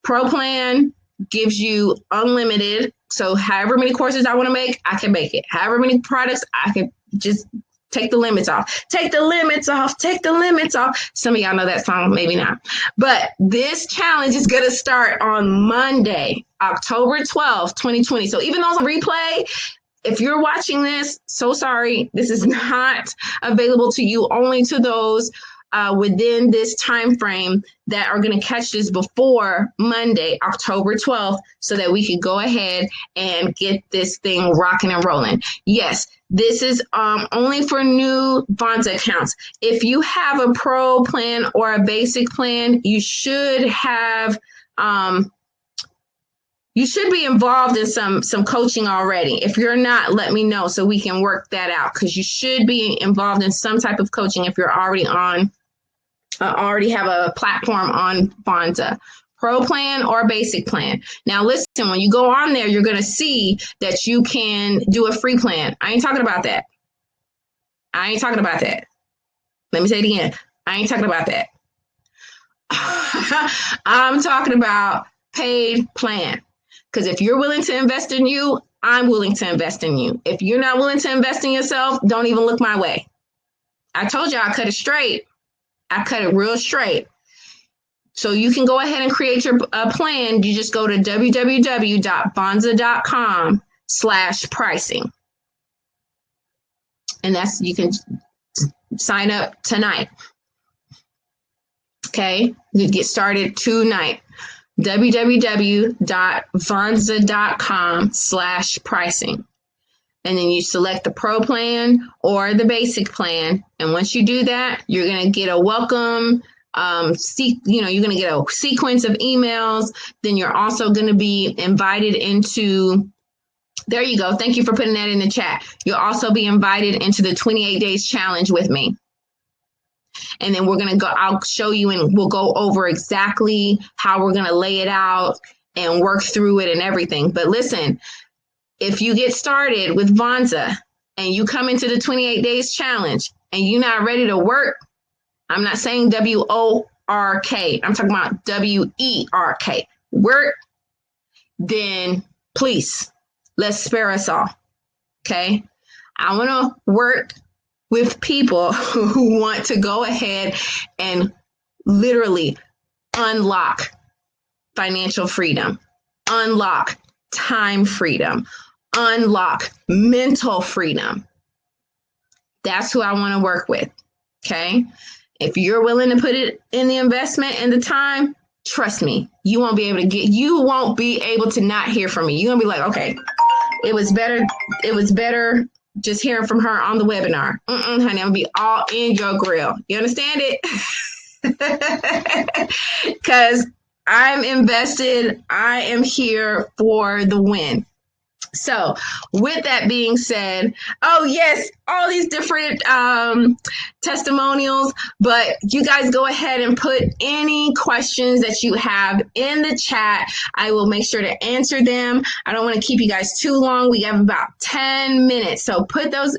Pro Plan gives you unlimited. So however many courses I want to make, I can make it. However many products, I can just take the limits off. Take the limits off. Take the limits off. Some of y'all know that song, maybe not. But this challenge is going to start on Monday, October 12th, 2020. So even those on replay, if you're watching this, so sorry, this is not available to you, only to those within this time frame that are going to catch this before Monday, October 12th, so that we could go ahead and get this thing rocking and rolling. Yes, this is only for new Vonza accounts. If you have a pro plan or a basic plan, you should have you should be involved in some coaching already. If you're not, let me know so we can work that out, because you should be involved in some type of coaching if you're already on, already have a platform on Vonza, pro plan or basic plan. Now, listen, when you go on there, you're going to see that you can do a free plan. I ain't talking about that. I ain't talking about that. Let me say it again. I ain't talking about that. I'm talking about paid plan. Because if you're willing to invest in you, I'm willing to invest in you. If you're not willing to invest in yourself, don't even look my way. I told you I cut it straight. I cut it real straight. So you can go ahead and create your plan. You just go to www.vonza.com/pricing. And you can sign up tonight. Okay, you get started tonight. www.vonza.com/pricing. And then you select the pro plan or the basic plan. And once you do that, you're going to get a welcome, you're going to get a sequence of emails. Then you're also going to be invited into, there you go. Thank you for putting that in the chat. You'll also be invited into the 28 days challenge with me. And then I'll show you and we'll go over exactly how we're going to lay it out and work through it and everything. But listen, if you get started with Vonza and you come into the 28 days challenge and you're not ready to work, I'm not saying W-O-R-K. I'm talking about W-E-R-K. Work, then please, let's spare us all. Okay? I want to work with people who want to go ahead and literally unlock financial freedom, unlock time freedom, unlock mental freedom. That's who I want to work with. Okay. If you're willing to put it in the investment and the time, trust me, you won't be able to not hear from me. You're going to be like, okay, it was better just hearing from her on the webinar. Honey, I'm gonna be all in your grill. You understand it? Because I'm invested. I am here for the win. So with that being said, oh yes, all these different testimonials, but you guys go ahead and put any questions that you have in the chat. I will make sure to answer them. I don't want to keep you guys too long. We have about 10 minutes. So put those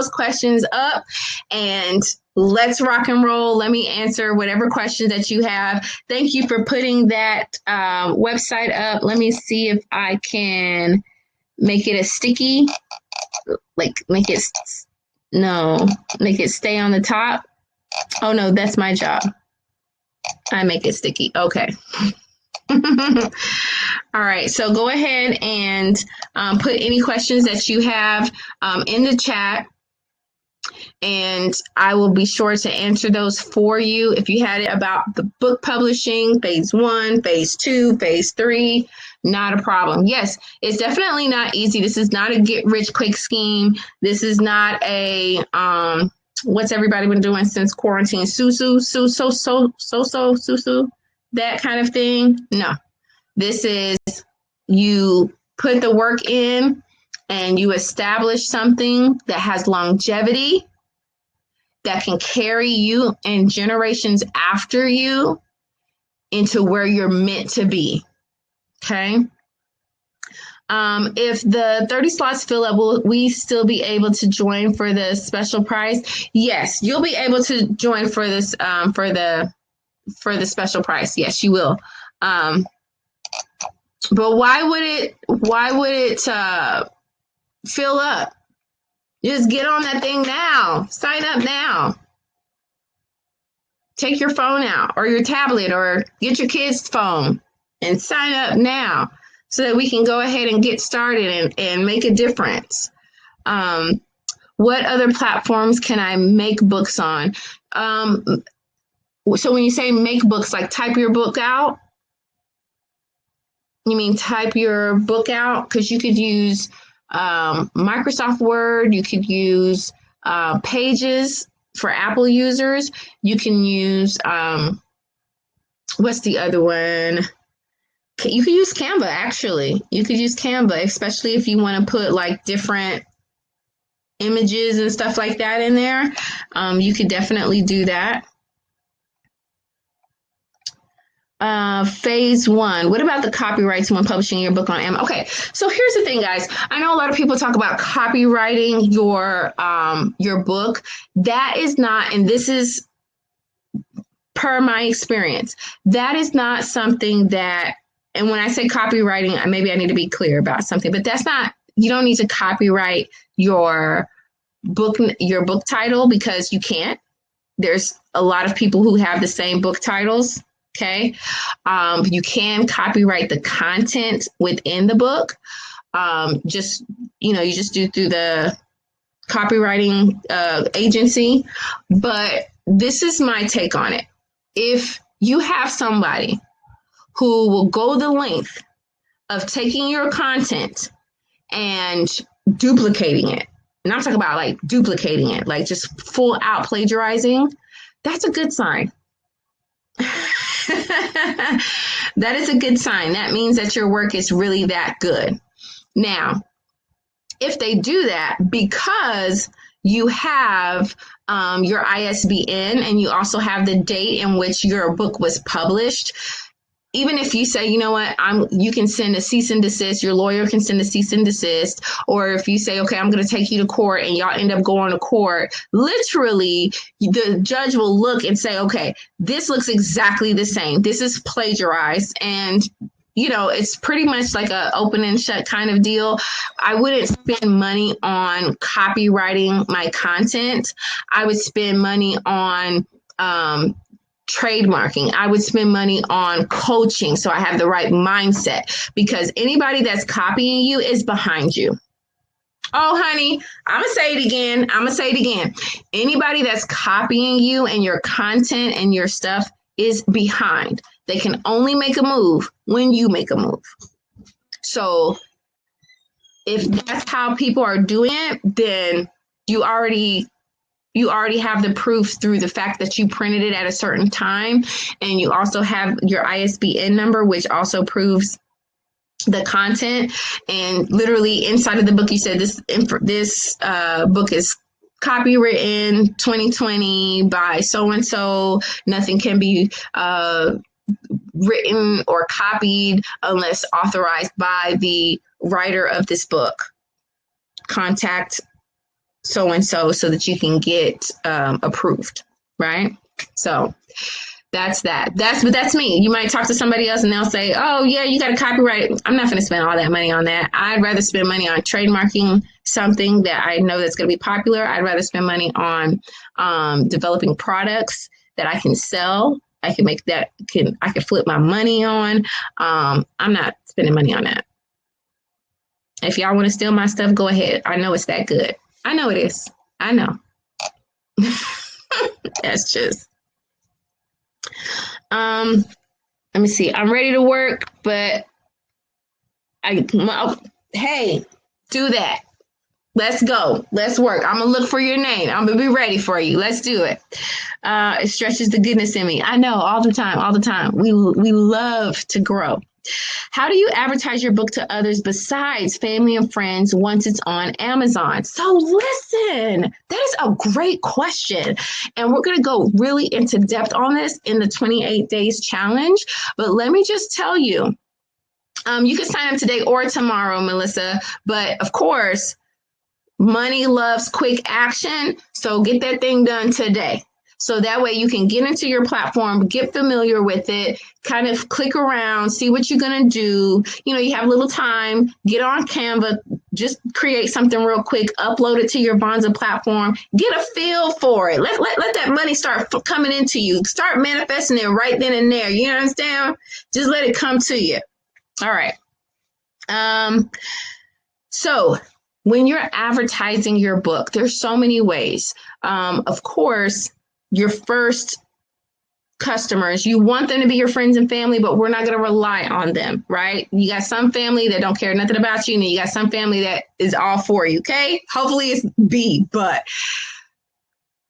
questions up and let's rock and roll. Let me answer whatever questions that you have. Thank you for putting that website up. Let me see if I can make it a sticky, make it stay on the top. Oh no, that's my job. I make it sticky. Okay. All right. So go ahead and put any questions that you have in the chat. And I will be sure to answer those for you. If you had it about the book publishing, phase 1, phase 2, phase 3, not a problem. Yes, it's definitely not easy. This is not a get rich quick scheme. This is not a, what's everybody been doing since quarantine? Susu, that kind of thing. No, this is you put the work in and you establish something that has longevity, that can carry you and generations after you into where you're meant to be. Okay. If the 30 slots fill up, will we still be able to join for the special price? Yes, you'll be able to join for this for the special price. Yes, you will. But why would it fill up? Just get on that thing now. Sign up now. Take your phone out or your tablet or get your kid's phone and sign up now so that we can go ahead and get started and make a difference. What other platforms can I make books on? So when you say make books, like type your book out? You mean type your book out? Because you could use Microsoft Word. You could use Pages for Apple users. You can use, what's the other one? You could use Canva, actually. You could use Canva, especially if you want to put like different images and stuff like that in there. You could definitely do that. Phase one. What about the copyrights when publishing your book on Amazon? Okay, so here's the thing, guys. I know a lot of people talk about copywriting your book. That is not, and this is per my experience, that is not something that, and when I say copywriting, maybe I need to be clear about something, but that's not, you don't need to copyright your book title, because you can't. There's a lot of people who have the same book titles. Okay. You can copyright the content within the book. You just do through the copywriting agency. But this is my take on it. If you have somebody who will go the length of taking your content and duplicating it, and I'm talking about like duplicating it, like just full out plagiarizing, that's a good sign. That is a good sign. That means that your work is really that good. Now, if they do that because you have your ISBN and you also have the date in which your book was published, even if you say, you know what, you can send a cease and desist, your lawyer can send a cease and desist, or if you say, okay, I'm going to take you to court and y'all end up going to court, literally the judge will look and say, okay, this looks exactly the same. This is plagiarized. And it's pretty much like a open and shut kind of deal. I wouldn't spend money on copywriting my content. I would spend money on trademarking. I would spend money on coaching so I have the right mindset, because anybody that's copying you is behind you. Oh, honey, I'm going to say it again. Anybody that's copying you and your content and your stuff is behind. They can only make a move when you make a move. So if that's how people are doing it, then you already have the proof through the fact that you printed it at a certain time, and you also have your ISBN number, which also proves the content. And literally inside of the book, you said this book is copywritten 2020 by so-and-so. Nothing can be written or copied unless authorized by the writer of this book. Contact so-and-so so that you can get approved, right? So that's that. That's me. You might talk to somebody else and they'll say, oh yeah, you got to copyright. I'm not going to spend all that money on that. I'd rather spend money on trademarking something that I know that's going to be popular. I'd rather spend money on developing products that I can sell. I can flip my money on. I'm not spending money on that. If y'all want to steal my stuff, go ahead. I know it's that good. I know it is. I know. That's just. Let me see. I'm ready to work, but hey, do that. Let's go. Let's work. I'm going to look for your name. I'm going to be ready for you. Let's do it. It stretches the goodness in me. I know, all the time. We love to grow. How do you advertise your book to others besides family and friends once it's on Amazon? So listen, that is a great question. And we're going to go really into depth on this in the 28 days challenge. But let me just tell you, You can sign up today or tomorrow, Melissa. But of course, money loves quick action. So get that thing done today. So that way you can get into your platform, get familiar with it, kind of click around, see what you're going to do. You know, you have a little time, get on Canva, just create something real quick, upload it to your Vonza platform, get a feel for it. Let that money start coming into you. Start manifesting it right then and there. You understand? Just let it come to you. All right. So when you're advertising your book, there's so many ways. Of course, your first customers, you want them to be your friends and family, but we're not going to rely on them, right? You got some family that don't care nothing about you, and you got some family that is all for you, okay? Hopefully it's B, but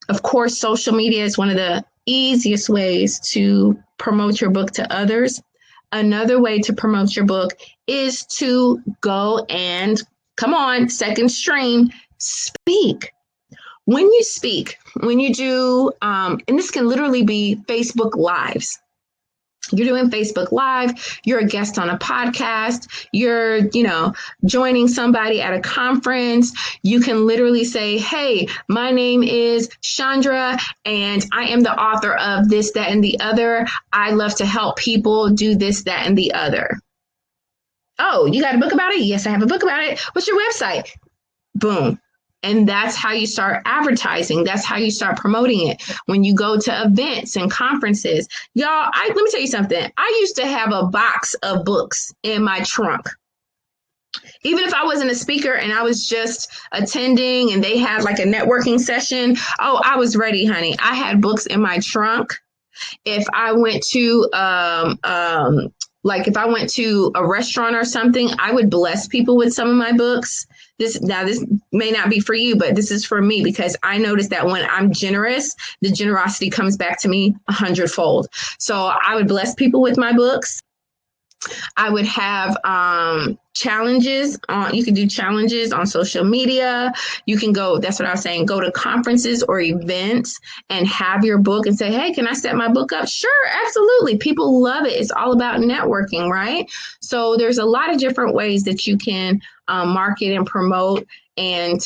of course, social media is one of the easiest ways to promote your book to others. Another way to promote your book is to go and, come on, second stream, speak. When you speak, when you do, and this can literally be Facebook Lives. You're doing Facebook Live, you're a guest on a podcast, you're, joining somebody at a conference. You can literally say, hey, my name is Chandra, and I am the author of this, that, and the other. I love to help people do this, that, and the other. Oh, you got a book about it? Yes, I have a book about it. What's your website? Boom. And that's how you start advertising. That's how you start promoting it. When you go to events and conferences, y'all, let me tell you something. I used to have a box of books in my trunk. Even if I wasn't a speaker and I was just attending and they had like a networking session, oh, I was ready, honey. I had books in my trunk. If I went to if I went to a restaurant or something, I would bless people with some of my books. This may not be for you, but this is for me, because I noticed that when I'm generous, the generosity comes back to me 100-fold. So I would bless people with my books. I would have challenges on, you can do challenges on social media. You can go, that's what I was saying, go to conferences or events and have your book and say, hey, can I set my book up? Sure, absolutely. People love it. It's all about networking, right? So there's a lot of different ways that you can market and promote, and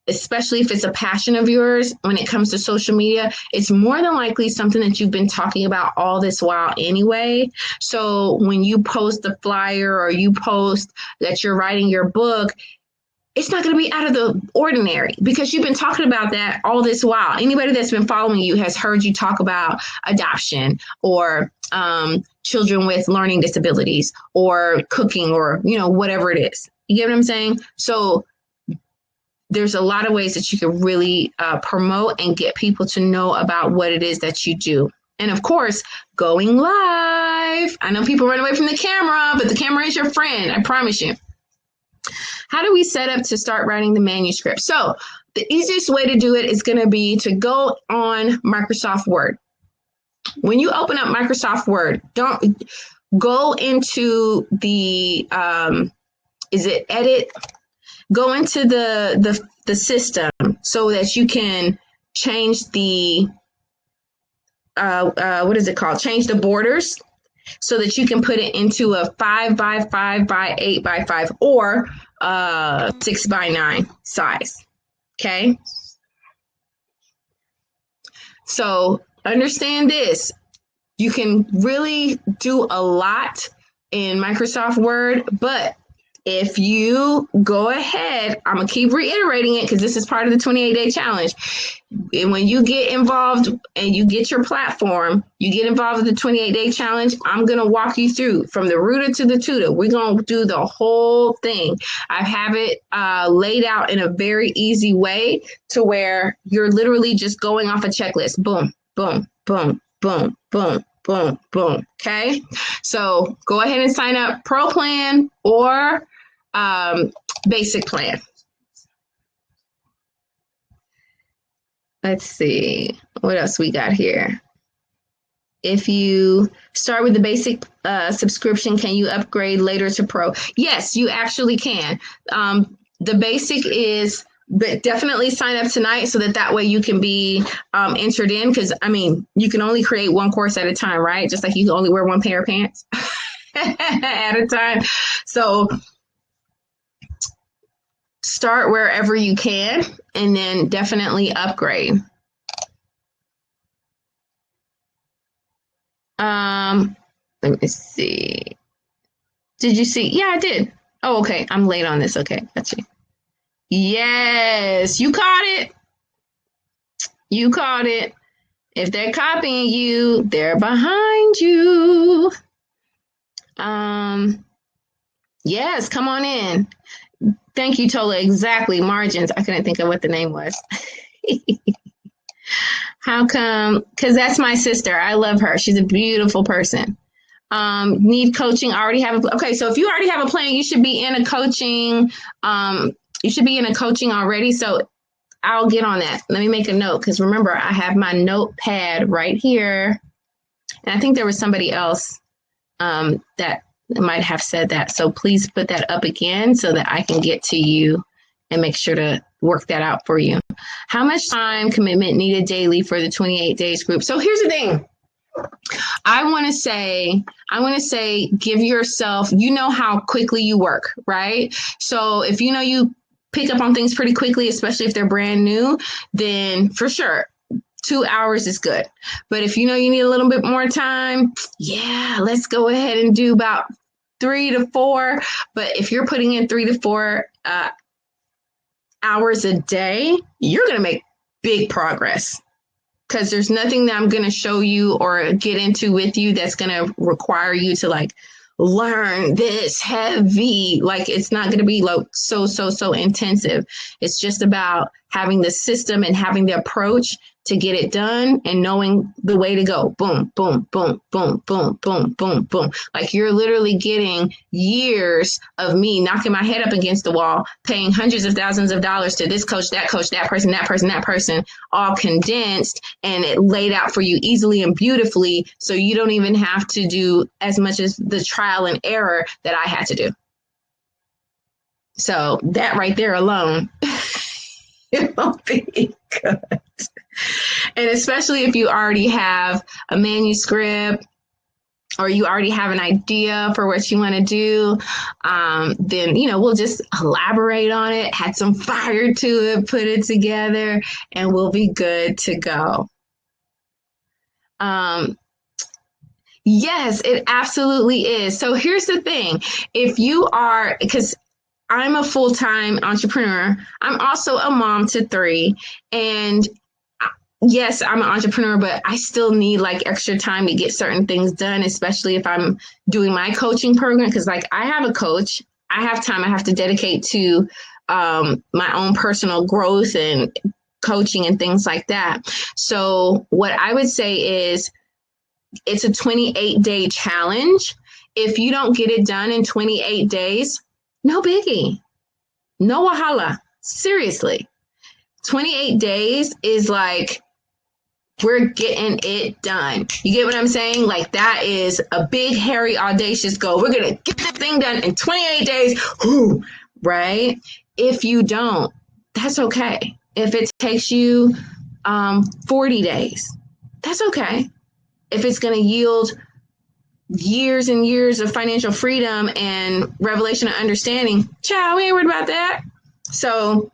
especially if it's a passion of yours, when it comes to social media, it's more than likely something that you've been talking about all this while anyway. So when you post the flyer or you post that you're writing your book, it's not going to be out of the ordinary, because you've been talking about that all this while. Anybody that's been following you has heard you talk about adoption or children with learning disabilities or cooking or, whatever it is. You get what I'm saying? So there's a lot of ways that you can really promote and get people to know about what it is that you do. And of course, going live. I know people run away from the camera, but the camera is your friend. I promise you. How do we set up to start writing the manuscript? So the easiest way to do it is going to be to go on Microsoft Word. When you open up Microsoft Word, don't go into the, edit? Go into the system so that you can change the, what is it called? Change the borders so that you can put it into a 5x5 by 8x5 or 6x9 size. Okay. So understand this. You can really do a lot in Microsoft Word, but if you go ahead, I'm going to keep reiterating it because this is part of the 28-day challenge. And when you get involved and you get your platform, you get involved with the 28-day challenge, I'm going to walk you through from the rooter to the tutor. We're going to do the whole thing. I have it laid out in a very easy way to where you're literally just going off a checklist. Boom, boom, boom, boom, boom, boom, boom. Okay. So go ahead and sign up Pro Plan or basic plan. Let's see what else we got here. If you start with the basic subscription, can you upgrade later to Pro? Yes, you actually can. The basic is, but definitely sign up tonight so that way you can be entered in, because you can only create one course at a time, right? Just like you can only wear one pair of pants. at a time. So start wherever you can and then definitely upgrade. Let me see. Did you see? Yeah, I did. Oh, okay. I'm late on this. Okay, got you. Yes, you caught it. You caught it. If they're copying you, they're behind you. Yes, come on in. Thank you, Tola. Exactly. Margins. I couldn't think of what the name was. How come? Because that's my sister. I love her. She's a beautiful person. Need coaching. Already have okay. So if you already have a plan, you should be in a coaching. You should be in a coaching already. So I'll get on that. Let me make a note because remember, I have my notepad right here. And I think there was somebody else that might have said that. So please put that up again so that I can get to you and make sure to work that out for you. How much time commitment needed daily for the 28 days group? So here's the thing. I want to say, give yourself, you know how quickly you work, right? So if you know you pick up on things pretty quickly, especially if they're brand new, then for sure, 2 hours is good. But if you know you need a little bit more time, yeah, let's go ahead and do about 3 to 4. But if you're putting in 3 to 4 hours a day, you're going to make big progress. Because there's nothing that I'm going to show you or get into with you that's going to require you to like learn this heavy. Like it's not going to be like so intensive. It's just about having the system and having the approach to get it done and knowing the way to go. Boom, boom, boom, boom, boom, boom, boom, boom. Like you're literally getting years of me knocking my head up against the wall, paying hundreds of thousands of dollars to this coach, that person, that person, all condensed and it laid out for you easily and beautifully. So you don't even have to do as much as the trial and error that I had to do. So that right there alone, it will be good. And especially if you already have a manuscript or you already have an idea for what you want to do, then, you know, we'll just elaborate on it, add some fire to it, put it together, and we'll be good to go. Yes, it absolutely is. So here's the thing. If you are, because I'm a full-time entrepreneur, I'm also a mom to 3, and yes, I'm an entrepreneur, but I still need like extra time to get certain things done, especially if I'm doing my coaching program. Because like I have a coach, I have time I have to dedicate to my own personal growth and coaching and things like that. So what I would say is it's a 28-day challenge. If you don't get it done in 28 days, no biggie, no wahala. Seriously, 28 days is like, we're getting it done. You get what I'm saying? Like that is a big, hairy, audacious goal. We're going to get this thing done in 28 days. Whew, right? If you don't, that's okay. If it takes you 40 days, that's okay. If it's going to yield years and years of financial freedom and revelation and understanding, child, we ain't worried about that. So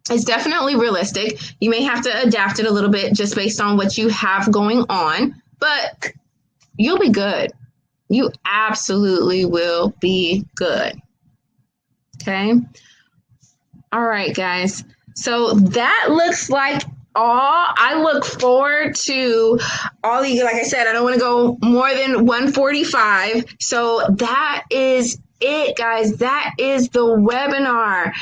it's definitely realistic. You may have to adapt it a little bit just based on what you have going on, but you'll be good. You absolutely will be good. Okay. All right, guys. So that looks like all. I look forward to all the, like I said, I don't want to go more than 145. So that is it, guys. That is the webinar.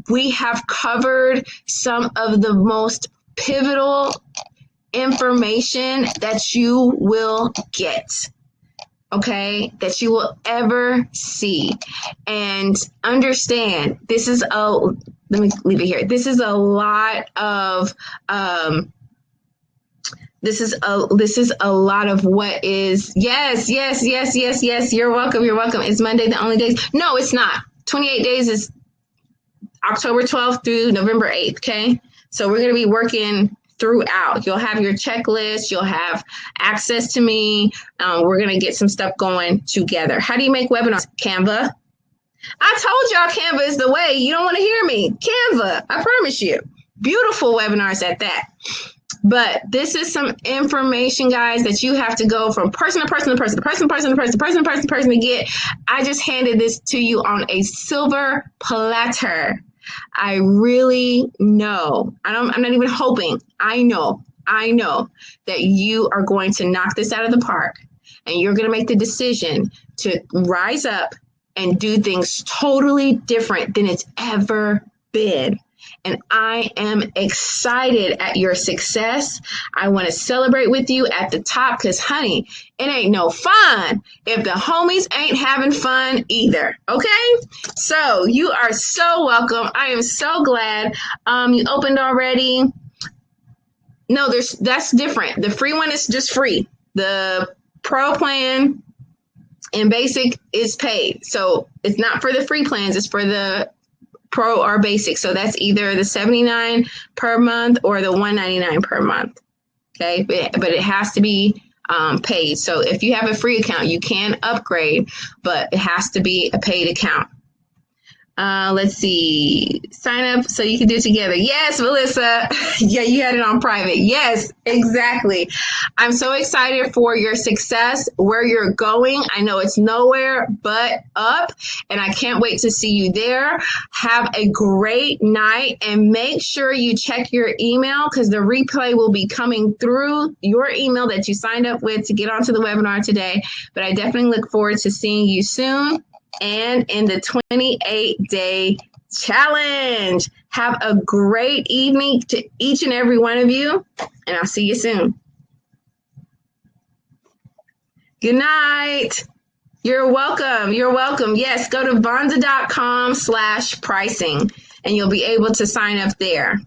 We have covered some of the most pivotal information that you will get, okay, that you will ever see. And understand, this is let me leave it here. This is a lot of this is a lot of what is, yes. You're welcome. It's Monday, the only days. No, it's not. 28 days is October 12th through November 8th. Okay. So we're going to be working throughout. You'll have your checklist. You'll have access to me. We're going to get some stuff going together. How do you make webinars? Canva. I told y'all Canva is the way. You don't want to hear me. Canva, I promise you. Beautiful webinars at that. But this is some information, guys, that you have to go from person to person to person to person to person to person to person to person to person to get. I just handed this to you on a silver platter. I really know. I'm not even hoping. I know that you are going to knock this out of the park, and you're going to make the decision to rise up and do things totally different than it's ever been. And I am excited at your success. I want to celebrate with you at the top because, honey, it ain't no fun if the homies ain't having fun either. Okay? So you are so welcome. I am so glad you opened already. No, that's different. The free one is just free. The pro plan and basic is paid. So it's not for the free plans. It's for the pro or basic. So that's either the $79 per month or the $199 per month. Okay. But it has to be paid. So if you have a free account, you can upgrade, but it has to be a paid account. Let's see. Sign up so you can do it together. Yes, Melissa. Yeah, you had it on private. Yes, exactly. I'm so excited for your success, where you're going. I know it's nowhere but up, and I can't wait to see you there. Have a great night, and make sure you check your email because the replay will be coming through your email that you signed up with to get onto the webinar today. But I definitely look forward to seeing you soon. And in the 28-day challenge. Have a great evening to each and every one of you, and I'll see you soon. Good night. You're welcome. You're welcome. Yes, go to vonda.com/pricing, and you'll be able to sign up there.